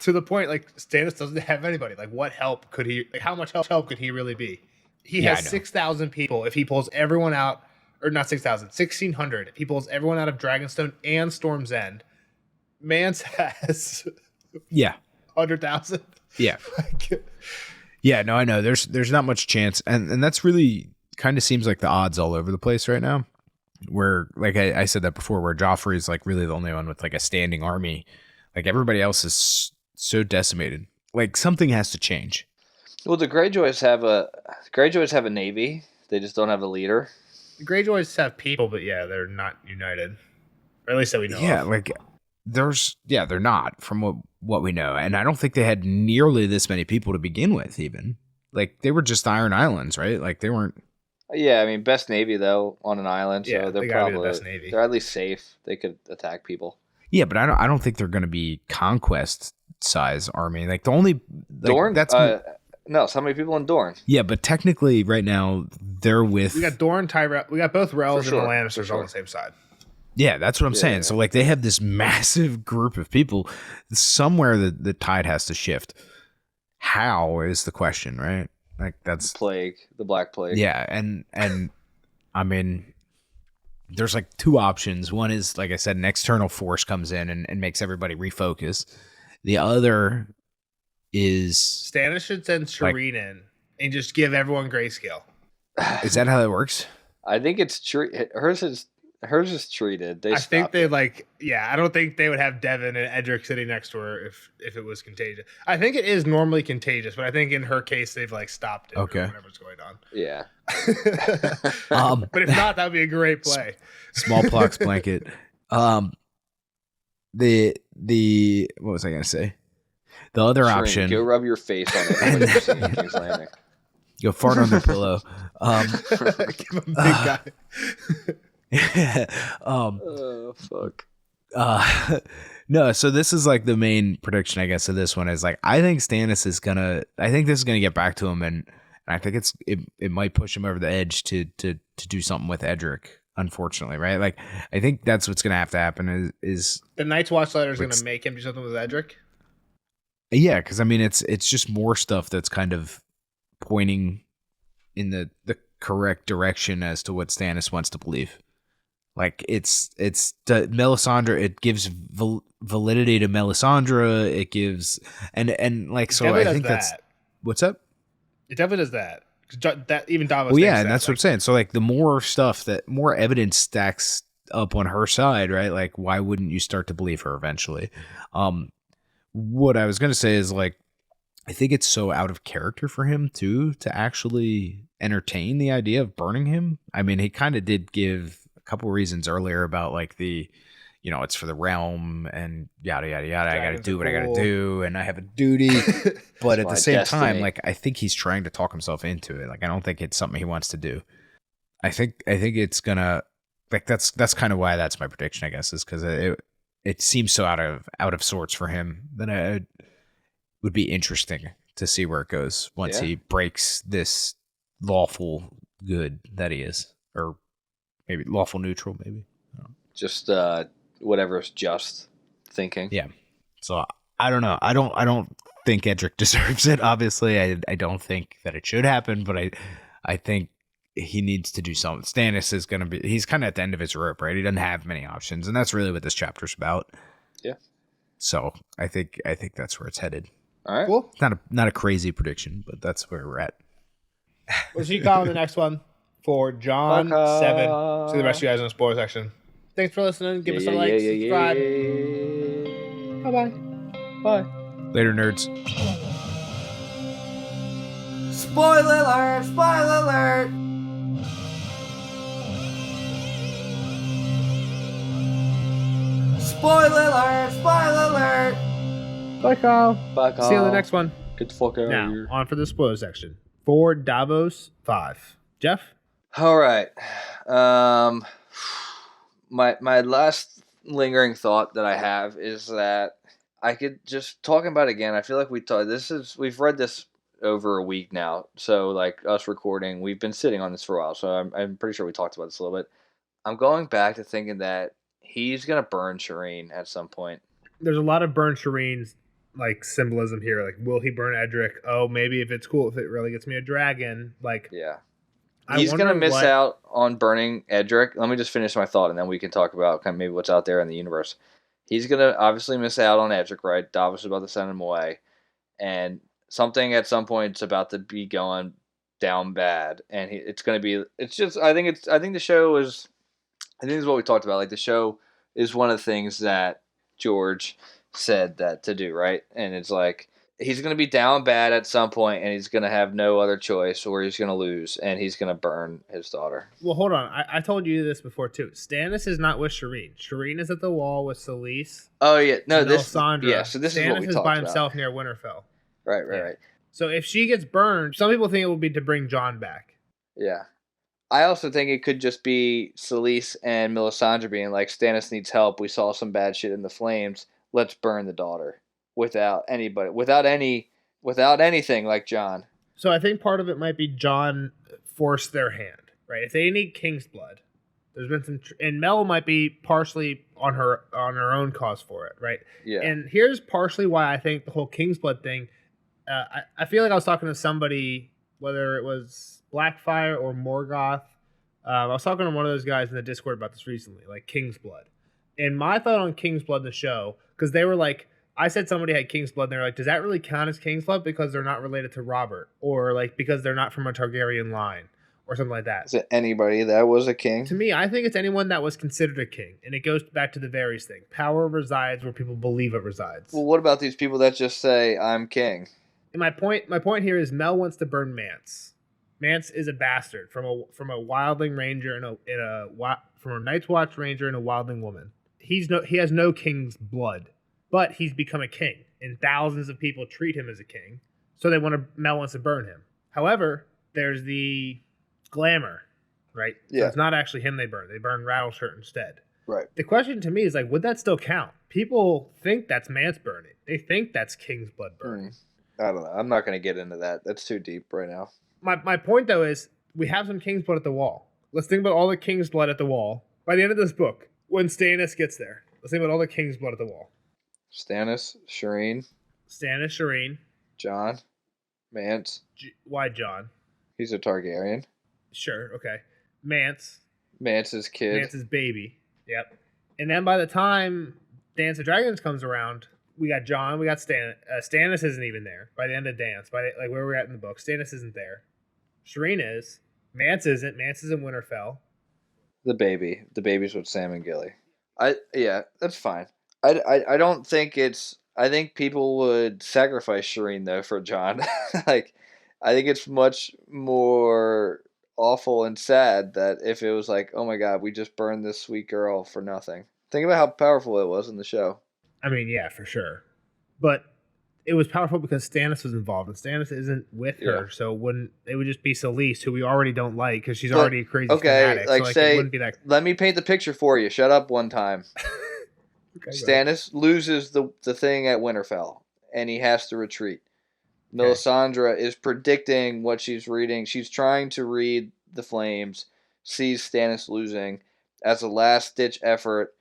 to the point, like, Stannis doesn't have anybody. Like, what help could he... Like, how much help could he really be? He has 6,000 people. If he pulls everyone out... Or not 6,000, 1,600. If he pulls everyone out of Dragonstone and Storm's End, Mance has... 100,000. Yeah. Yeah, no, I know. There's not much chance. And that's really... kind of seems like the odds all over the place right now. Where, like I said that before, where Joffrey is like really the only one with like a standing army. Like everybody else is so decimated. Like something has to change. Well, the Greyjoys have a navy. They just don't have a leader. The Greyjoys have people, but yeah, they're not united. Or at least that we know. Yeah, of. like they're not from what we know. And I don't think they had nearly this many people to begin with. Even like they were just Iron Islands, right? Like they weren't. Yeah, I mean, best navy though on an island, so yeah, they're probably the best navy. They're at least safe. They could attack people. Yeah, but I don't think they're going to be conquest size army. Like the only Dorne. No, so many people in Dorne. Yeah, but technically, right now they're with. We got Dorne, Tyrell. We got both Rells and the Lannisters on the same side. Yeah, that's what I'm saying. So like they have this massive group of people. Somewhere the tide has to shift. How is the question, right? Like that's the Black Plague. Yeah, and I mean, there's like two options. One is, like I said, an external force comes in and makes everybody refocus. The other is Stannis should send Shireen in and just give everyone grayscale. Is that how that works? I think it's true. Hers is treated. I don't think they would have Devin and Edric sitting next to her if it was contagious. I think it is normally contagious, but I think in her case they've like stopped it. Okay, or whatever's going on. Yeah. But if not, that would be a great play. Smallpox blanket. The what was I gonna say? The other option. Go rub your face on it. Go fart on the pillow. Give him big guy. Oh fuck. No, so this is like the main prediction, I guess, of this one is like I think Stannis is gonna get back to him, and I think it might push him over the edge to do something with Edric, unfortunately, right? Like I think that's what's gonna have to happen is the Night's Watch letter is gonna make him do something with Edric. Yeah, because I mean it's just more stuff that's kind of pointing in the correct direction as to what Stannis wants to believe. Like it's the Melisandre. It gives validity to Melisandre. It gives and like so. I think that's what's up. It definitely does that. That even Davos. Well, yeah, and that's what I'm saying. So like the more more evidence stacks up on her side, right? Like why wouldn't you start to believe her eventually? What I was gonna say is like I think it's so out of character for him too to actually entertain the idea of burning him. I mean, he kind of did give couple reasons earlier about like the, it's for the realm and yada yada yada. I got to do what I got to do, and I have a duty. But at the same time, like I think he's trying to talk himself into it. Like I don't think it's something he wants to do. I think it's gonna like that's kind of why that's my prediction. I guess is because it seems so out of sorts for him that it would be interesting to see where it goes once he breaks this lawful good that he is, or maybe lawful neutral, maybe. Just whatever's just thinking. Yeah. So I don't know. I don't think Edric deserves it. Obviously, I don't think that it should happen, but I think he needs to do something. Stannis is going to be. He's kind of at the end of his rope, right? He doesn't have many options, and that's really what this chapter's about. Yeah. So I think that's where it's headed. All right. Cool. Not a crazy prediction, but that's where we're at. We'll see you on the next one for John 7. See the rest of you guys in the spoiler section. Thanks for listening. Give us a like, subscribe. Bye-bye. Bye. Later, nerds. Spoiler alert! Spoiler alert! Spoiler alert! Spoiler alert! Bye, Kyle. Bye, Kyle. See you on the next one. Get the fuck out Now, of here. on for the spoiler section. For Davos 5. Jeff? All right. My last lingering thought that I have is that I could just talking about it again. I feel like we've read this over a week now. So like us recording, we've been sitting on this for a while. So I'm pretty sure we talked about this a little bit. I'm going back to thinking that he's gonna burn Shireen at some point. There's a lot of burn Shireen's like symbolism here. Like, will he burn Edric? Oh, maybe if it's cool, if it really gets me a dragon. Like, Yeah. I He's wonder going to miss what- out on burning Edric. Let me just finish my thought, and then we can talk about kind of maybe what's out there in the universe. He's going to obviously miss out on Edric, right? Davos is about to send him away. And something at some point is about to be going down bad. And it's going to be... It's just... I think the show is... I think this is what we talked about. Like, the show is one of the things that George said that to do, right? And it's like... He's going to be down bad at some point, and he's going to have no other choice, or he's going to lose, and he's going to burn his daughter. Well, hold on. I told you this before, too. Stannis is not with Shireen. Shireen is at the wall with Selyse. Oh, yeah. No, and this... Melisandre. Yeah, so this is what we Stannis is talked by about. himself near Winterfell. Right. So if she gets burned, some people think it will be to bring Jon back. Yeah. I also think it could just be Selyse and Melisandre being like, Stannis needs help. We saw some bad shit in the flames. Let's burn the daughter. Without anything like Jon. So I think part of it might be Jon forced their hand, right? If they need King's blood, there's been some, and Mel might be partially on her own cause for it, right? Yeah. And here's partially why I think the whole King's blood thing. I feel like I was talking to somebody, whether it was Blackfire or Morgoth. I was talking to one of those guys in the Discord about this recently, like King's blood. And my thought on King's blood in the show, because they were like, I said somebody had King's blood, and they're like, does that really count as King's blood because they're not related to Robert, or like because they're not from a Targaryen line, or something like that? Is it anybody that was a king? To me, I think it's anyone that was considered a king, and it goes back to the Varys thing. Power resides where people believe it resides. Well, what about these people that just say, I'm king? And my point here is Mel wants to burn Mance. Mance is a bastard from a wildling ranger from a Night's Watch ranger and a wildling woman. He has no king's blood. But he's become a king, and thousands of people treat him as a king, so Mel wants to burn him. However, there's the glamour, right? Yeah. So it's not actually him they burn. They burn Rattleshirt instead. Right. The question to me is, like, would that still count? People think that's Mance burning. They think that's King's blood burning. I don't know. I'm not going to get into that. That's too deep right now. My point, though, is we have some King's blood at the wall. Let's think about all the King's blood at the wall. By the end of this book, when Stannis gets there, let's think about all the King's blood at the wall. Stannis, Shireen. Jon, Mance. Why Jon? He's a Targaryen. Sure, okay. Mance's kid. Mance's baby. Yep. And then by the time Dance of Dragons comes around, we got Jon, we got Stannis isn't even there by the end of Dance. Like where we're at in the book, Stannis isn't there. Shireen is. Mance isn't. Mance is in Winterfell. The baby's with Sam and Gilly. That's fine. I don't think it's... I think people would sacrifice Shireen, though, for Jon. Like, I think it's much more awful and sad that if it was like, oh my god, we just burned this sweet girl for nothing. Think about how powerful it was in the show. I mean, yeah, for sure. But it was powerful because Stannis was involved, and Stannis isn't with her, so it would just be Selyse, who we already don't like, because she's already a crazy fanatic. Like, so, say, it wouldn't be that... let me paint the picture for you. Shut up one time. Okay, Stannis loses the thing at Winterfell, and he has to retreat. Melisandre is predicting what she's reading. She's trying to read the flames, sees Stannis losing as a last-ditch effort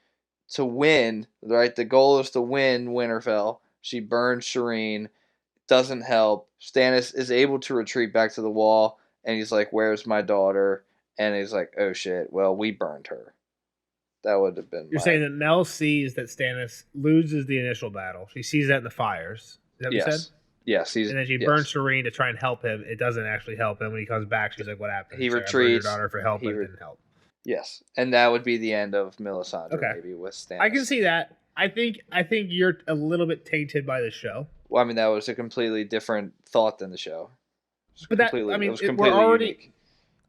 to win, right? The goal is to win Winterfell. She burns Shireen. Doesn't help. Stannis is able to retreat back to the wall, and he's like, "Where's my daughter?" And he's like, "Oh shit! Well, we burned her." That would have been. You're saying that Mel sees that Stannis loses the initial battle. She sees that in the fires. Is that what you said? Yes. And then she burns Shireen to try and help him. It doesn't actually help him. When he comes back, she's like, "What happened?" He she's retreats. Like, I burned your daughter for help, but it didn't help. Yes, and that would be the end of Melisandre, maybe with Stannis. I can see that. I think you're a little bit tainted by the show. Well, I mean, that was a completely different thought than the show. But that, I mean, we're already. Unique.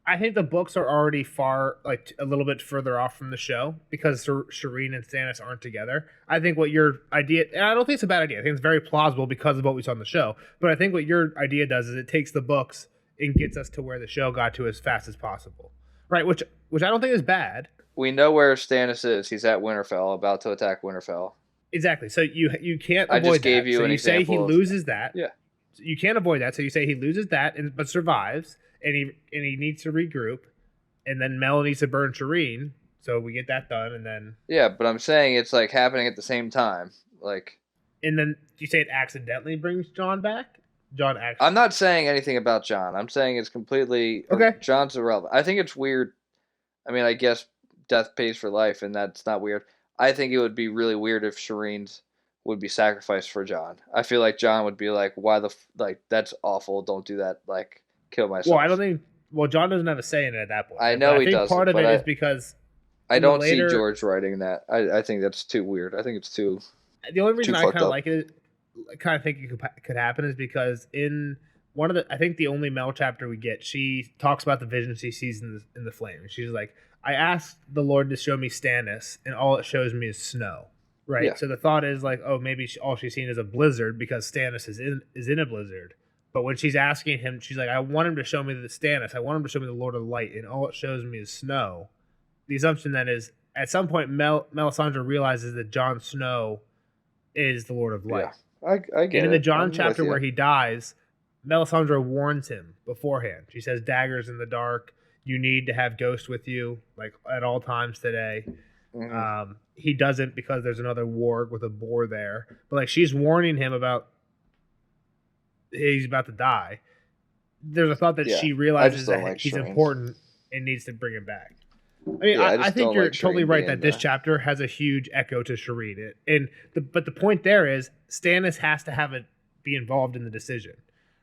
I think the books are already far, like a little bit further off from the show because Shireen and Stannis aren't together. I think what your idea, and I don't think it's a bad idea. I think it's very plausible because of what we saw in the show. But I think what your idea does is it takes the books and gets us to where the show got to as fast as possible, right? Which I don't think is bad. We know where Stannis is. He's at Winterfell, about to attack Winterfell. Exactly. So you can't avoid that. I just gave you so an you example. Say he loses that. Yeah. So you can't avoid that. So you say he loses that, but survives, and he needs to regroup, and then Mel needs to burn Shireen. So we get that done, and then yeah. But I'm saying it's like happening at the same time, like. And then you say it accidentally brings Jon back. I'm not saying anything about Jon. I'm saying it's completely okay. Jon's irrelevant. I think it's weird. I mean, I guess death pays for life, and that's not weird. I think it would be really weird if Shireen's would be sacrificed for Jon. I feel like Jon would be like, "Why that's awful. Don't do that. Like, kill myself." Well, I don't think. Well, Jon doesn't have a say in it at that point. I know he doesn't. Part of it is because I don't see George writing that. I think that's too weird. I think it's too. The only reason I kind of like it, I kind of think it could happen, is because in one of the, I think the only Mel chapter we get, she talks about the vision she sees in the flame. And she's like, "I asked the Lord to show me Stannis, and all it shows me is snow." Right. Yeah. So the thought is like, oh, maybe all she's seen is a blizzard because Stannis is in a blizzard. But when she's asking him, she's like, "I want him to show me the Stannis. I want him to show me the Lord of Light, and all it shows me is snow." The assumption then is, at some point, Melisandre realizes that Jon Snow is the Lord of Light. Yeah, I get it. And in the Jon chapter where he dies, Melisandre warns him beforehand. She says, "Daggers in the dark. You need to have Ghost with you, like at all times today." Mm-hmm. He doesn't because there's another warg with a boar there. But like she's warning him about he's about to die. There's a thought that she realizes that he's important and needs to bring him back. I mean, I think you're totally right that this chapter has a huge echo to Shireen. But the point there is Stannis has to be involved in the decision,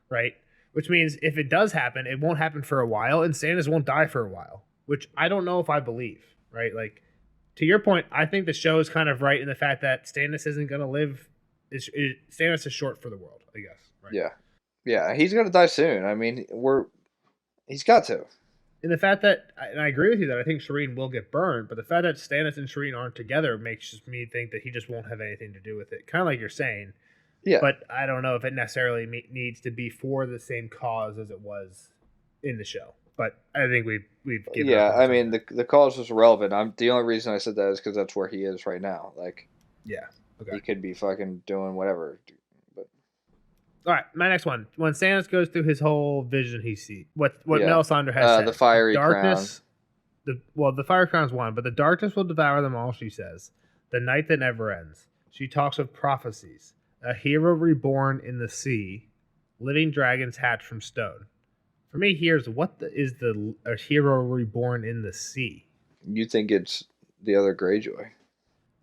right? Which means if it does happen, it won't happen for a while, and Stannis won't die for a while, which I don't know if I believe, right? Like, to your point, I think the show is kind of right in the fact that Stannis isn't going to live. Stannis is short for the world, I guess. Right? Yeah. Yeah, he's going to die soon. I mean, he's got to. And the fact that, and I agree with you that I think Shireen will get burned, but the fact that Stannis and Shireen aren't together makes me think that he just won't have anything to do with it. Kind of like you're saying. Yeah. But I don't know if it necessarily needs to be for the same cause as it was in the show. But I think we've given. Yeah, I mean the cause was relevant. The only reason I said that is because that's where he is right now. Like, yeah, okay. He could be fucking doing whatever. But all right, my next one. When Stannis goes through his whole vision, he sees what Melisandre has said. The fiery darkness, crown. The fire crown's one, but the darkness will devour them all. She says, "The night that never ends." She talks of prophecies, a hero reborn in the sea, living dragons hatched from stone. For me, here's a hero reborn in the sea. You think it's the other Greyjoy?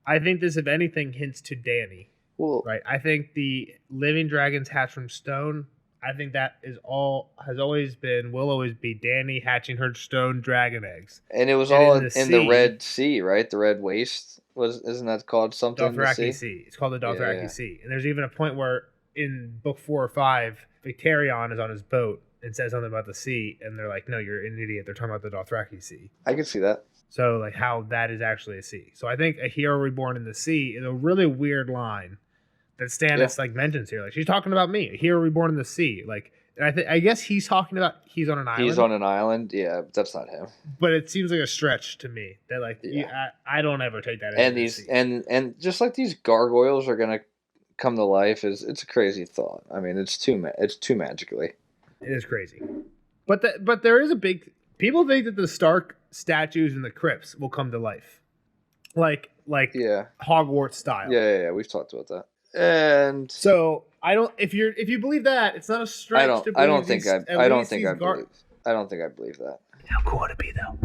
I think this, if anything, hints to Dany. Well, right. I think the living dragons hatched from stone. I think that has always been, will always be Dany hatching her stone dragon eggs. And it was all in the Red Sea, right? The Red Waste isn't that called something? Dothraki Sea. It's called the Dothraki Sea. And there's even a point where in book 4 or 5, Victarion is on his boat and says something about the sea, and they're like, "No, you're an idiot. They're talking about the Dothraki Sea." I can see that. So, like, how that is actually a sea. So I think a hero reborn in the sea is a really weird line that Stannis mentions here. Like, she's talking about me, a hero reborn in the sea. Like, and I guess he's talking about he's on an island. He's on an island, yeah, but that's not him. But it seems like a stretch to me that I don't ever take that. And and just like these gargoyles are gonna come to life it's a crazy thought. I mean, it's too magically. It is crazy. But there is a big... People think that the Stark statues in the crypts will come to life. Like Hogwarts style. Yeah. We've talked about that. And so I don't... If you believe that, it's not a stretch to believe I don't think I believe that. How cool would it be, though?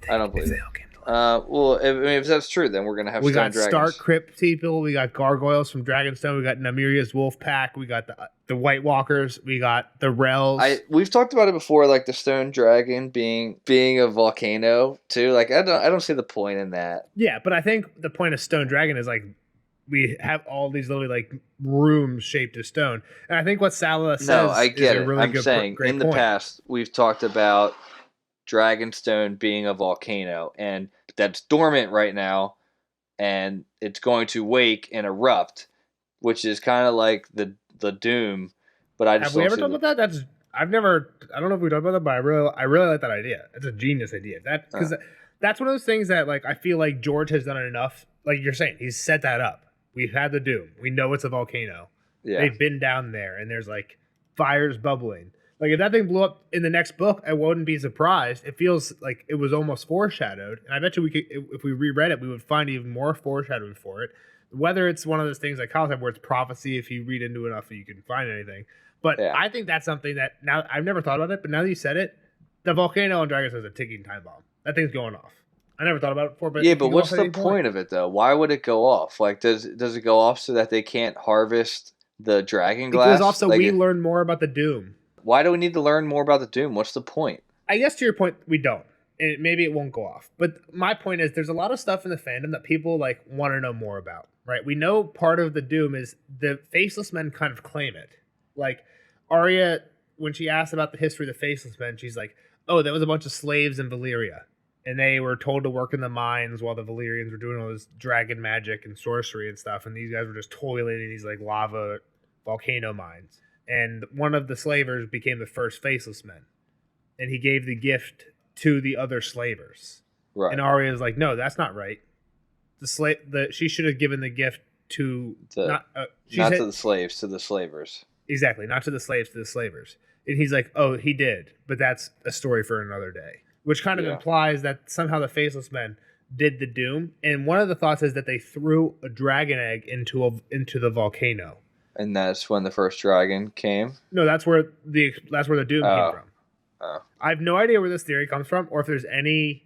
I don't believe it. Well, if that's true, then we're gonna have we stone got dragons. Stark crypt people. We got gargoyles from Dragonstone. We got Namiria's wolf pack. We got the White Walkers. We got the Rels. We've talked about it before, like the stone dragon being a volcano too. Like I don't see the point in that. Yeah, but I think the point of stone dragon is like we have all these little like rooms shaped as stone, and I think what Salah says. No, I get is it. A really I'm good, saying great in the point. past we've talked about Dragonstone being a volcano, and that's dormant right now, and it's going to wake and erupt, which is kind of like the doom. But I just have we ever talked about that? I don't know if we talked about that, but I really like that idea. It's a genius idea. Because that's one of those things that like I feel like George has done enough. Like you're saying, he's set that up. We've had the doom. We know it's a volcano. Yeah. They've been down there, and there's like fires bubbling. Like, if that thing blew up in the next book, I wouldn't be surprised. It feels like it was almost foreshadowed. And I bet you we could, if we reread it, we would find even more foreshadowing for it. Whether it's one of those things like Kyle said, where it's prophecy, if you read into enough, you can find anything. But I think that's something that now I've never thought about it, but now that you said it, the volcano on Dragonstone is a ticking time bomb. That thing's going off. I never thought about it before, but yeah, but what's the point of it though? Why would it go off? Like, does it go off so that they can't harvest the dragon glass? It goes off so we learn more about the doom. Why do we need to learn more about the doom? What's the point? I guess to your point, we don't. And maybe it won't go off. But my point is there's a lot of stuff in the fandom that people like want to know more about, right? We know part of the doom is the Faceless Men kind of claim it. Like Arya, when she asked about the history of the Faceless Men, she's like, oh, that was a bunch of slaves in Valyria. And they were told to work in the mines while the Valyrians were doing all this dragon magic and sorcery and stuff. And these guys were just toiling in these like lava volcano mines. And one of the slavers became the first Faceless Men. And he gave the gift to the other slavers. Right. And Arya is like, no, that's not right. She should have given the gift to not to the slaves, to the slavers. Exactly, not to the slaves, to the slavers. And he's like, oh, he did, but that's a story for another day. Which kind of implies that somehow the Faceless Men did the doom. And one of the thoughts is that they threw a dragon egg into the volcano. And that's when the first dragon came? No, that's where the doom came from. Oh. I have no idea where this theory comes from or if there's any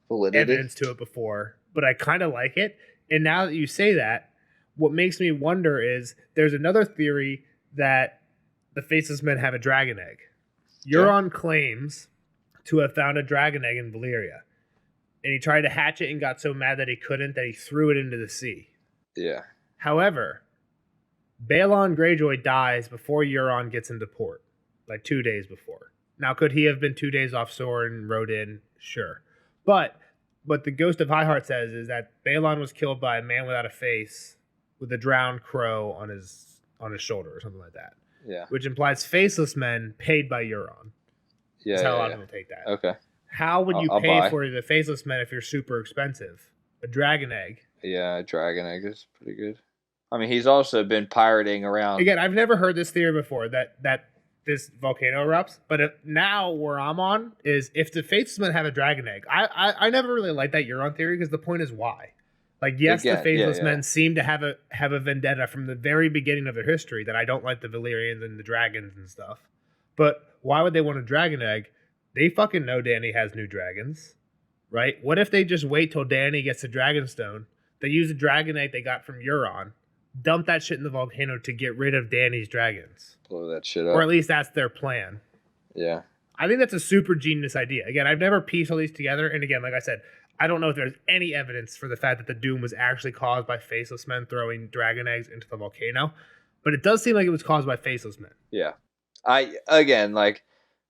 validity evidence to it before, but I kind of like it. And now that you say that, what makes me wonder is there's another theory that the Faceless Men have a dragon egg. Euron claims to have found a dragon egg in Valyria. And he tried to hatch it and got so mad that he couldn't that he threw it into the sea. Yeah. However, Balon Greyjoy dies before Euron gets into port, like 2 days before. Now, could he have been 2 days offshore and rode in? Sure. But what the Ghost of Highheart says is that Balon was killed by a man without a face with a drowned crow on his shoulder or something like that. Yeah. Which implies Faceless Men paid by Euron. Yeah. That's how a lot of people take that. Okay. How would you I'll pay buy. for the Faceless Men if you're super expensive? A dragon egg. Yeah, a dragon egg is pretty good. I mean, he's also been pirating around. Again, I've never heard this theory before that this volcano erupts. But now where I'm on is if the Faceless Men have a dragon egg. I never really liked that Euron theory because the point is why. Like, yes, the Faceless Men seem to have a vendetta from the very beginning of their history that I don't like the Valyrians and the dragons and stuff. But why would they want a dragon egg? They fucking know Dany has new dragons, right? What if they just wait till Dany gets the Dragonstone? They use the dragon egg they got from Euron, dump that shit in the volcano to get rid of Dany's dragons. Blow that shit up. Or at least that's their plan. Yeah. I think that's a super genius idea. Again, I've never pieced all these together. And again, like I said, I don't know if there's any evidence for the fact that the doom was actually caused by Faceless Men throwing dragon eggs into the volcano. But it does seem like it was caused by Faceless Men. Yeah.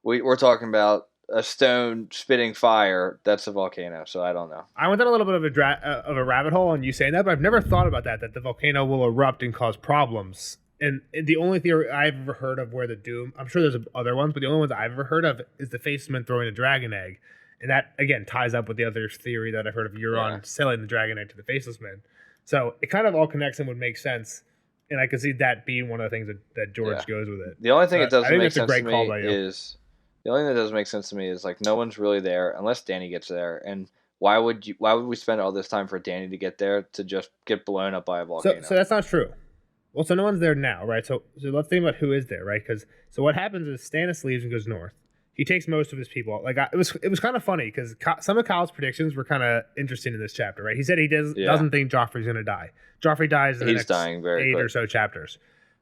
We're talking about a stone spitting fire. That's a volcano, so I don't know. I went down a little bit of a rabbit hole on you saying that, but I've never thought about that the volcano will erupt and cause problems. And the only theory I've ever heard of where the doom, I'm sure there's other ones, but the only ones I've ever heard of is the Faceless Men throwing a dragon egg. And that, again, ties up with the other theory that I've heard of Euron selling the dragon egg to the Faceless Men. So it kind of all connects and would make sense And I could see that being one of the things that George goes with it. The only thing it doesn't make sense to me is like no one's really there unless Danny gets there. And why would we spend all this time for Danny to get there to just get blown up by a volcano? So that's not true. Well, so no one's there now, right? So let's think about who is there, right? Because so what happens is Stannis leaves and goes north. He takes most of his people. Like it was kind of funny because some of Kyle's predictions were kind of interesting in this chapter, right? He said he doesn't think Joffrey's going to die. Joffrey dies in the next dying very 8 quick. or so chapters.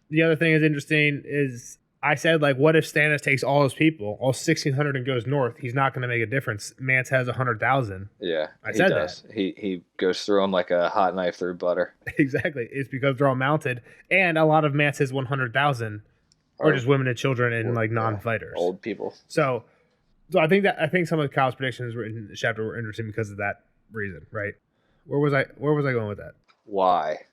The other thing is interesting is I said, like, what if Stannis takes all his people, all 1,600, and goes north? He's not going to make a difference. Mance has 100,000. Yeah, I said does. that. He goes through them like a hot knife through butter. Exactly. It's because they're all mounted, and a lot of Mance's 100,000 are just women and children and like non-fighters, old people. So I think some of Kyle's predictions were in the chapter were interesting because of that reason, right? Where was I going with that? Why?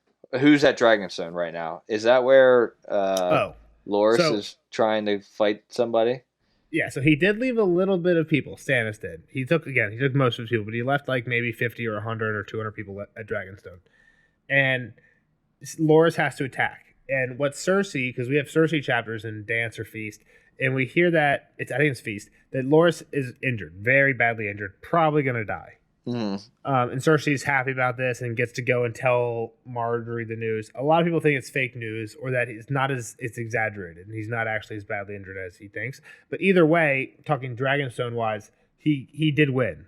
Who's at Dragonstone right now? Is that where Loras is trying to fight somebody? Yeah, so he did leave a little bit of people. Stannis did. He took most of his people, but he left like maybe 50 or 100 or 200 people at Dragonstone. And Loras has to attack. And what Cersei, because we have Cersei chapters in Dance or Feast, and we hear that, I think it's Feast, that Loras is injured, very badly injured, probably going to die. Mm-hmm. And Cersei's happy about this and gets to go and tell Marjorie the news. A lot of people think it's fake news or that it's exaggerated and he's not actually as badly injured as he thinks. But either way, talking Dragonstone wise, he did win.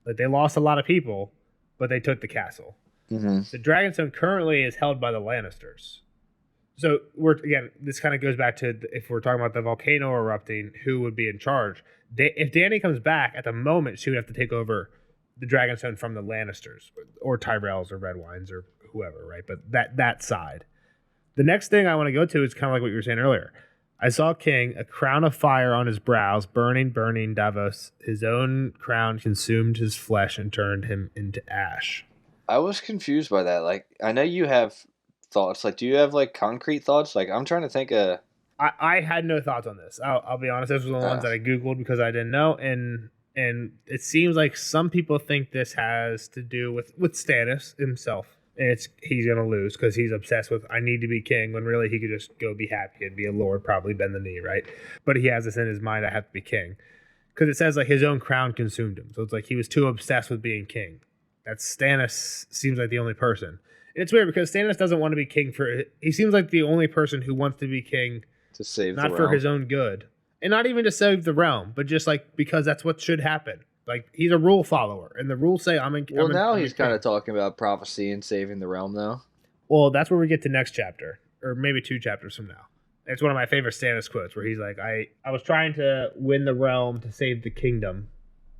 Like they lost a lot of people, but they took the castle. Mm-hmm. The Dragonstone currently is held by the Lannisters. So this kind of goes back to if we're talking about the volcano erupting, who would be in charge? If Dany comes back at the moment, she would have to take over the Dragonstone from the Lannisters or Tyrells or Redwynes or whoever, right? But that side. The next thing I want to go to is kind of like what you were saying earlier. I saw King, a crown of fire on his brows, burning, Davos. His own crown consumed his flesh and turned him into ash. I was confused by that. Like, I know you have thoughts. Like, do you have like concrete thoughts? Like, I'm trying to think of. I had no thoughts on this. I'll be honest. This was the ones that I Googled because I didn't know. And it seems like some people think this has to do with Stannis himself. And he's going to lose because he's obsessed with, I need to be king, when really he could just go be happy and be a lord, probably bend the knee, right? But he has this in his mind, I have to be king. Because it says like his own crown consumed him. So it's like he was too obsessed with being king. Stannis seems like the only person. And it's weird because Stannis doesn't want to be king he seems like the only person who wants to be king to save not for his own good. And not even to save the realm, but just like because that's what should happen. Like he's a rule follower, and the rules say I'm in. Well, now he's kind of talking about prophecy and saving the realm, though. Well, that's where we get to next chapter, or maybe 2 chapters from now. It's one of my favorite Stannis quotes, where he's like, "I was trying to win the realm to save the kingdom,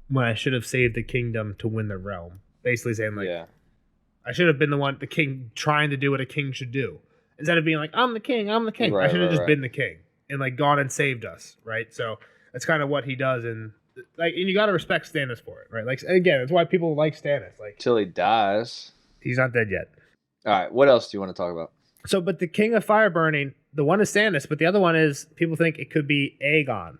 when I should have saved the kingdom to win the realm." Basically saying like, I should have been the king, trying to do what a king should do, instead of being like, I'm the king. Right, I should have just been the king and like gone and saved us, right? So that's kind of what he does, and you got to respect Stannis for it, right? Like again, that's why people like Stannis. Like till he dies, he's not dead yet. All right, what else do you want to talk about? So, but the King of Fire burning, the one is Stannis, but the other one is people think it could be Aegon.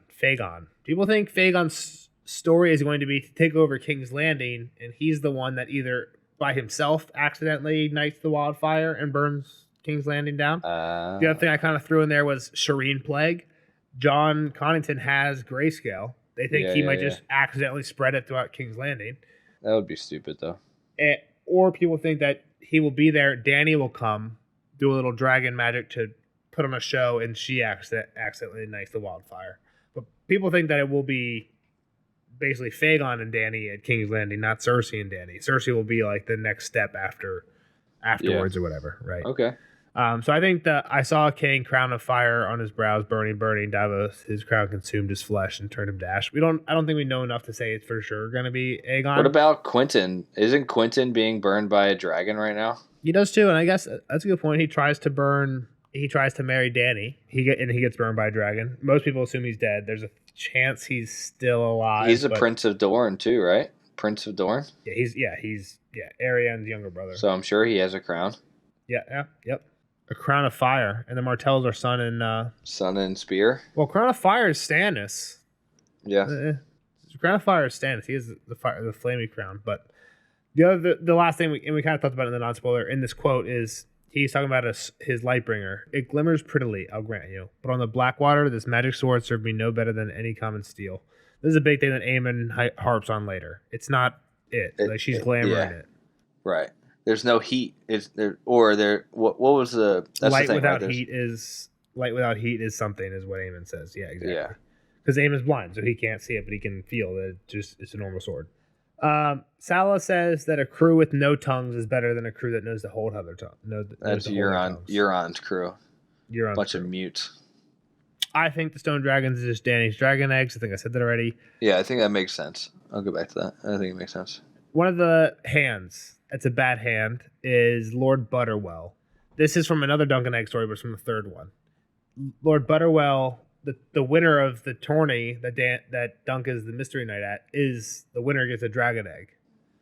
People think Aegon's story is going to be to take over King's Landing, and he's the one that either by himself accidentally ignites the wildfire and burns King's Landing down. The other thing I kind of threw in there was Shireen Plague. John Connington has grayscale. They think he might just accidentally spread it throughout King's Landing. That would be stupid, though. Or people think that he will be there. Dany will come, do a little dragon magic to put on a show, and she accidentally ignites the wildfire. But people think that it will be basically Aegon and Dany at King's Landing, not Cersei and Dany. Cersei will be like the next step afterwards or whatever, right? Okay. So I think that I saw a king, crown of fire on his brows, burning, Davos. His crown consumed his flesh and turned him to ash. I don't think we know enough to say it's for sure going to be Aegon. What about Quentin? Isn't Quentin being burned by a dragon right now? He does too, and I guess that's a good point. He tries to marry Dany. He gets burned by a dragon. Most people assume he's dead. There's a chance he's still alive. He's a Prince of Dorne too, right? Prince of Dorne? Yeah, he's Arianne's younger brother. So I'm sure he has a crown. Yep. A crown of fire, and the Martells are sun and spear. Well, crown of fire is Stannis. Yeah. Crown of fire is Stannis. He has the flaming crown. But the last thing we kind of talked about in the non-spoiler in this quote is He's talking about his Lightbringer. It glimmers prettily, I'll grant you. But on the Blackwater, this magic sword served me no better than any common steel. This is a big thing that Aemon harps on later. It's not it. Like she's glamoring it. Right. There's no heat. Is there? Or there? What was the? That's light the thing, without right? heat is something, is what Aemon says. Yeah, exactly. Yeah. Because Aemon's blind, so he can't see it, but he can feel that it's a normal sword. Salah says that a crew with no tongues is better than a crew that knows to hold other tongues. That's Euron's crew. Euron's bunch crew. Of mutes. I think the stone dragons is just Dany's dragon eggs. I think I said that already. Yeah, I think that makes sense. I'll go back to that. I think it makes sense. One of the hands, that's a bad hand, is Lord Butterwell. This is from another Duncan Egg story, but it's from the third one. Lord Butterwell, the winner of the tourney that Dunk is the mystery knight at, is the winner gets a dragon egg,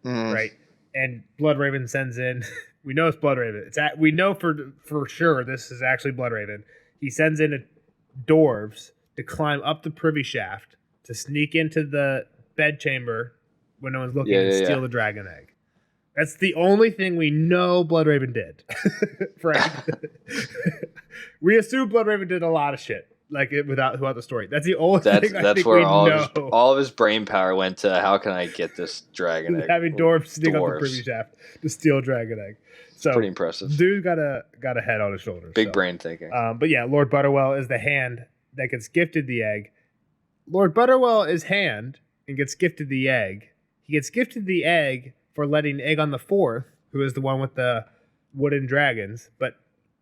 right? And Bloodraven sends in. We know it's Bloodraven. We know for sure this is actually Bloodraven. He sends in dwarves to climb up the privy shaft to sneak into the bedchamber when no one's looking and steal the dragon egg. That's the only thing we know Bloodraven did. Frank. We assume Bloodraven did a lot of shit, like throughout the story. That's the only thing I think we know. All of his brain power went to how can I get this dragon egg? Having dwarves sneak up the privy shaft to steal dragon egg. So pretty impressive. Dude got a head on his shoulders. Big brain thinking. But yeah, Lord Butterwell is the hand that gets gifted the egg. Lord Butterwell is hand and gets gifted the egg. He gets gifted the egg for letting Aegon IV, who is the one with the wooden dragons, but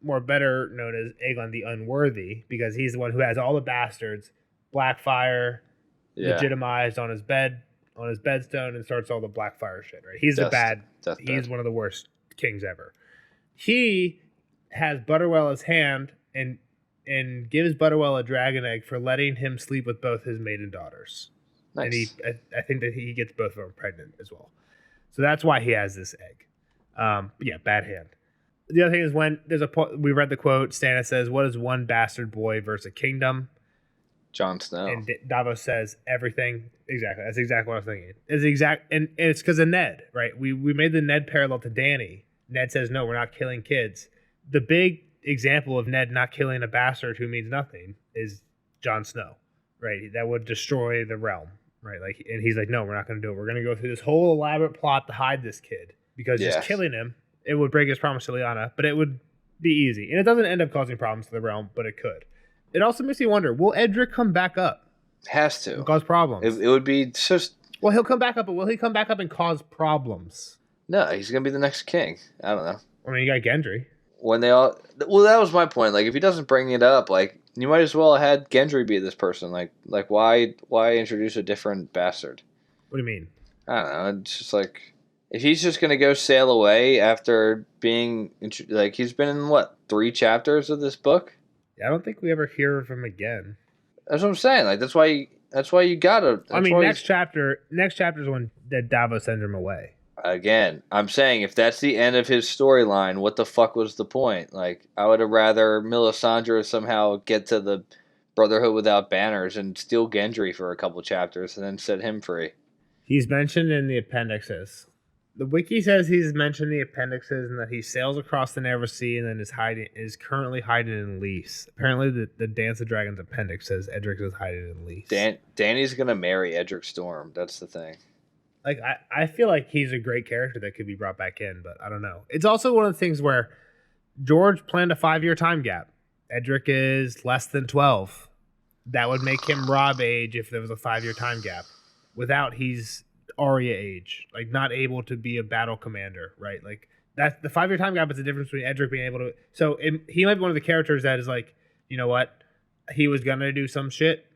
more better known as Aegon the Unworthy, because he's the one who has all the bastards, Blackfire, legitimized on his bedstone, and starts all the Blackfire shit. Right? He's he's one of the worst kings ever. He has Butterwell as hand and gives Butterwell a dragon egg for letting him sleep with both his maiden daughters. Nice. And I think that he gets both of them pregnant as well. So that's why he has this egg. Bad hand. The other thing is when we read the quote, Stannis says, "What is one bastard boy versus a kingdom?" Jon Snow. And Davos says everything. Exactly. That's exactly what I was thinking. And it's because of Ned, right? We made the Ned parallel to Dany. Ned says, no, we're not killing kids. The big example of Ned not killing a bastard who means nothing is Jon Snow, right? That would destroy the realm, right? Like, and he's like, no, we're not going to do it. We're going to go through this whole elaborate plot to hide this kid because just killing him, it would break his promise to Lyanna, but it would be easy. And it doesn't end up causing problems to the realm, but it could. It also makes me wonder, will Edric come back up? Has to. And cause problems. It would be just... Well, he'll come back up, but will he come back up and cause problems? No, he's going to be the next king. I don't know. I mean, you got Gendry. When they all... Well, that was my point. Like, if he doesn't bring it up, like, you might as well have had Gendry be this person. Like why introduce a different bastard? What do you mean? I don't know. It's just like... If he's just going to go sail away after being... Like, he's been in, 3 chapters of this book? Yeah, I don't think we ever hear of him again. That's what I'm saying. Like, that's why you gotta... next chapter is when Davos sends him away. Again, I'm saying if that's the end of his storyline, what the fuck was the point? Like, I would have rather Melisandre somehow get to the Brotherhood without banners and steal Gendry for a couple chapters and then set him free. He's mentioned in the appendixes. The wiki says he's mentioned in the appendixes and that he sails across the Narrow Sea and then is currently hiding in Lys. Apparently, the Dance of Dragons appendix says Edric is hiding in Lys. Dany's gonna marry Edric Storm. That's the thing. Like, I feel like he's a great character that could be brought back in, but I don't know. It's also one of the things where George planned a 5-year time gap. Edric is less than 12. That would make him Robb age if there was a 5-year time gap. Without, he's Arya age, like not able to be a battle commander, right? Like that the 5-year time gap is the difference between Edric being able to. So he might be one of the characters that is like, you know what, he was gonna do some shit,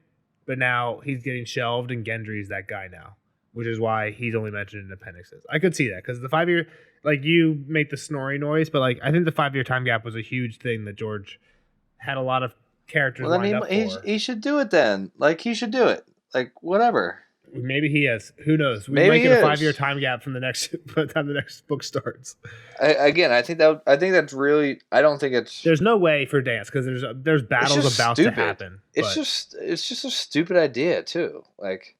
but now he's getting shelved, and Gendry's that guy now, which is why he's only mentioned in appendixes. I could see that because the 5-year, like you make the snoring noise, but like I think the 5-year time gap was a huge thing that George had a lot of characters. Well, then he should do it then. Like he should do it. Like whatever. Maybe he is. Who knows? We Maybe might get a 5-year time gap from by the time the next book starts. I think that's really. I don't think it's. There's no way for Dance because there's battles about to happen. It's just a stupid idea too. Like,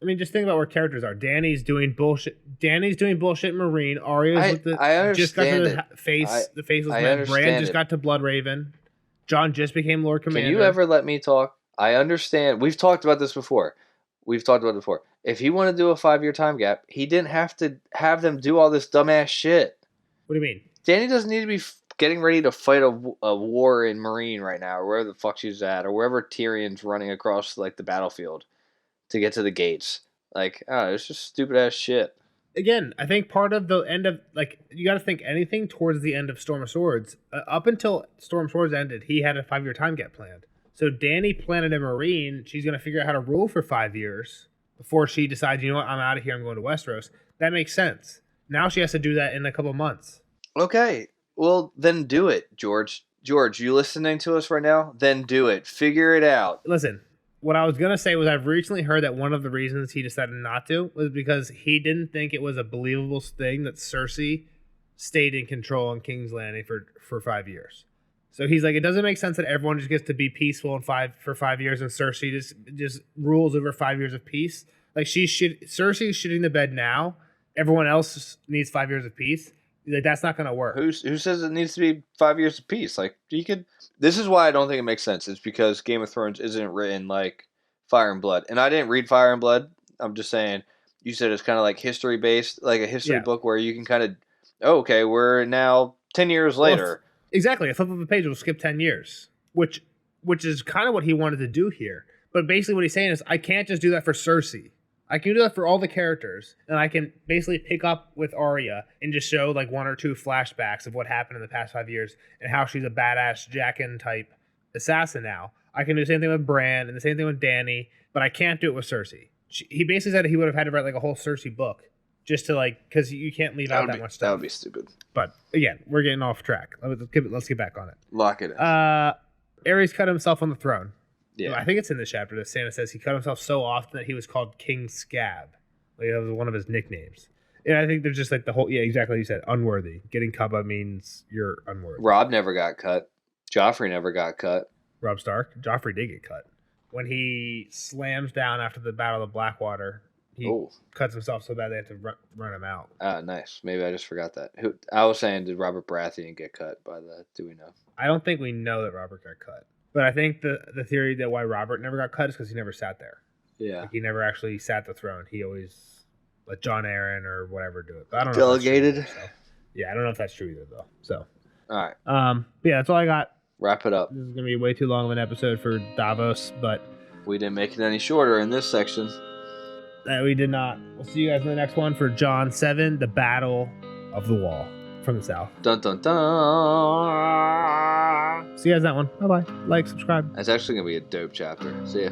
I mean, just think about where characters are. Danny's doing bullshit. Marine. Arya's with the just got to the face. The faceless man. Bran just got to Blood Raven. Jon just became Lord Commander. Can you ever let me talk? I understand. We've talked about this before. If he wanted to do a 5-year time gap, he didn't have to have them do all this dumbass shit. What do you mean? Danny doesn't need to be getting ready to fight a war in Marine right now, or wherever the fuck she's at, or wherever Tyrion's running across like the battlefield to get to the gates. Like, it's just stupid ass shit. Again, I think part of the end of, like, you got to think anything towards the end of Storm of Swords. Up until Storm of Swords ended, he had a 5-year time gap planned. So Danny planted a Marine. She's going to figure out how to rule for 5 years before she decides, you know what, I'm out of here, I'm going to Westeros. That makes sense. Now she has to do that in a couple months. Okay, well, then do it, George. George, you listening to us right now? Then do it. Figure it out. Listen, what I was going to say was I've recently heard that one of the reasons he decided not to was because he didn't think it was a believable thing that Cersei stayed in control on King's Landing for 5 years. So he's like, it doesn't make sense that everyone just gets to be peaceful for 5 years and Cersei just rules over 5 years of peace. Like, Cersei's shitting the bed now. Everyone else needs 5 years of peace. Like, that's not going to work. Who says it needs to be 5 years of peace? Like, you could. This is why I don't think it makes sense. It's because Game of Thrones isn't written like Fire and Blood, and I didn't read Fire and Blood. I'm just saying. You said it's kind of like history based, like a history book where you can kind of, okay, we're now 10 years later. Exactly. A flip of a page will skip 10 years, which is kind of what he wanted to do here. But basically, what he's saying is, I can't just do that for Cersei. I can do that for all the characters, and I can basically pick up with Arya and just show like 1 or 2 flashbacks of what happened in the past 5 years and how she's a badass Jaqen type assassin now. I can do the same thing with Bran and the same thing with Dany, but I can't do it with Cersei. He basically said he would have had to write like a whole Cersei book just to like, because you can't leave out that much stuff. That would be stupid. But again, we're getting off track. Let's get back on it. Lock it in. Aerys cut himself on the throne. Yeah. I think it's in this chapter that Santa says he cut himself so often that he was called King Scab. Like, that was one of his nicknames. And I think there's just like the whole, exactly like you said, unworthy. Getting Cubba means you're unworthy. Robb never got cut. Joffrey never got cut. Robb Stark? Joffrey did get cut. When he slams down after the Battle of Blackwater, he cuts himself so bad they have to run him out. Nice. Maybe I just forgot that. I was saying, did Robert Baratheon get cut by the, do we know? I don't think we know that Robert got cut. But I think the theory that why Robert never got cut is because he never sat there. Yeah. Like, he never actually sat the throne. He always let Jon Arryn or whatever do it. But I don't know. Delegated? Either, so. Yeah, I don't know if that's true either, though. So. All right. But yeah, that's all I got. Wrap it up. This is going to be way too long of an episode for Davos, but we didn't make it any shorter in this section. We did not. We'll see you guys in the next one for Jon 7, the Battle of the Wall from the South. Dun dun dun. See you guys in that one. Bye bye. Like, subscribe. That's actually going to be a dope chapter. See ya.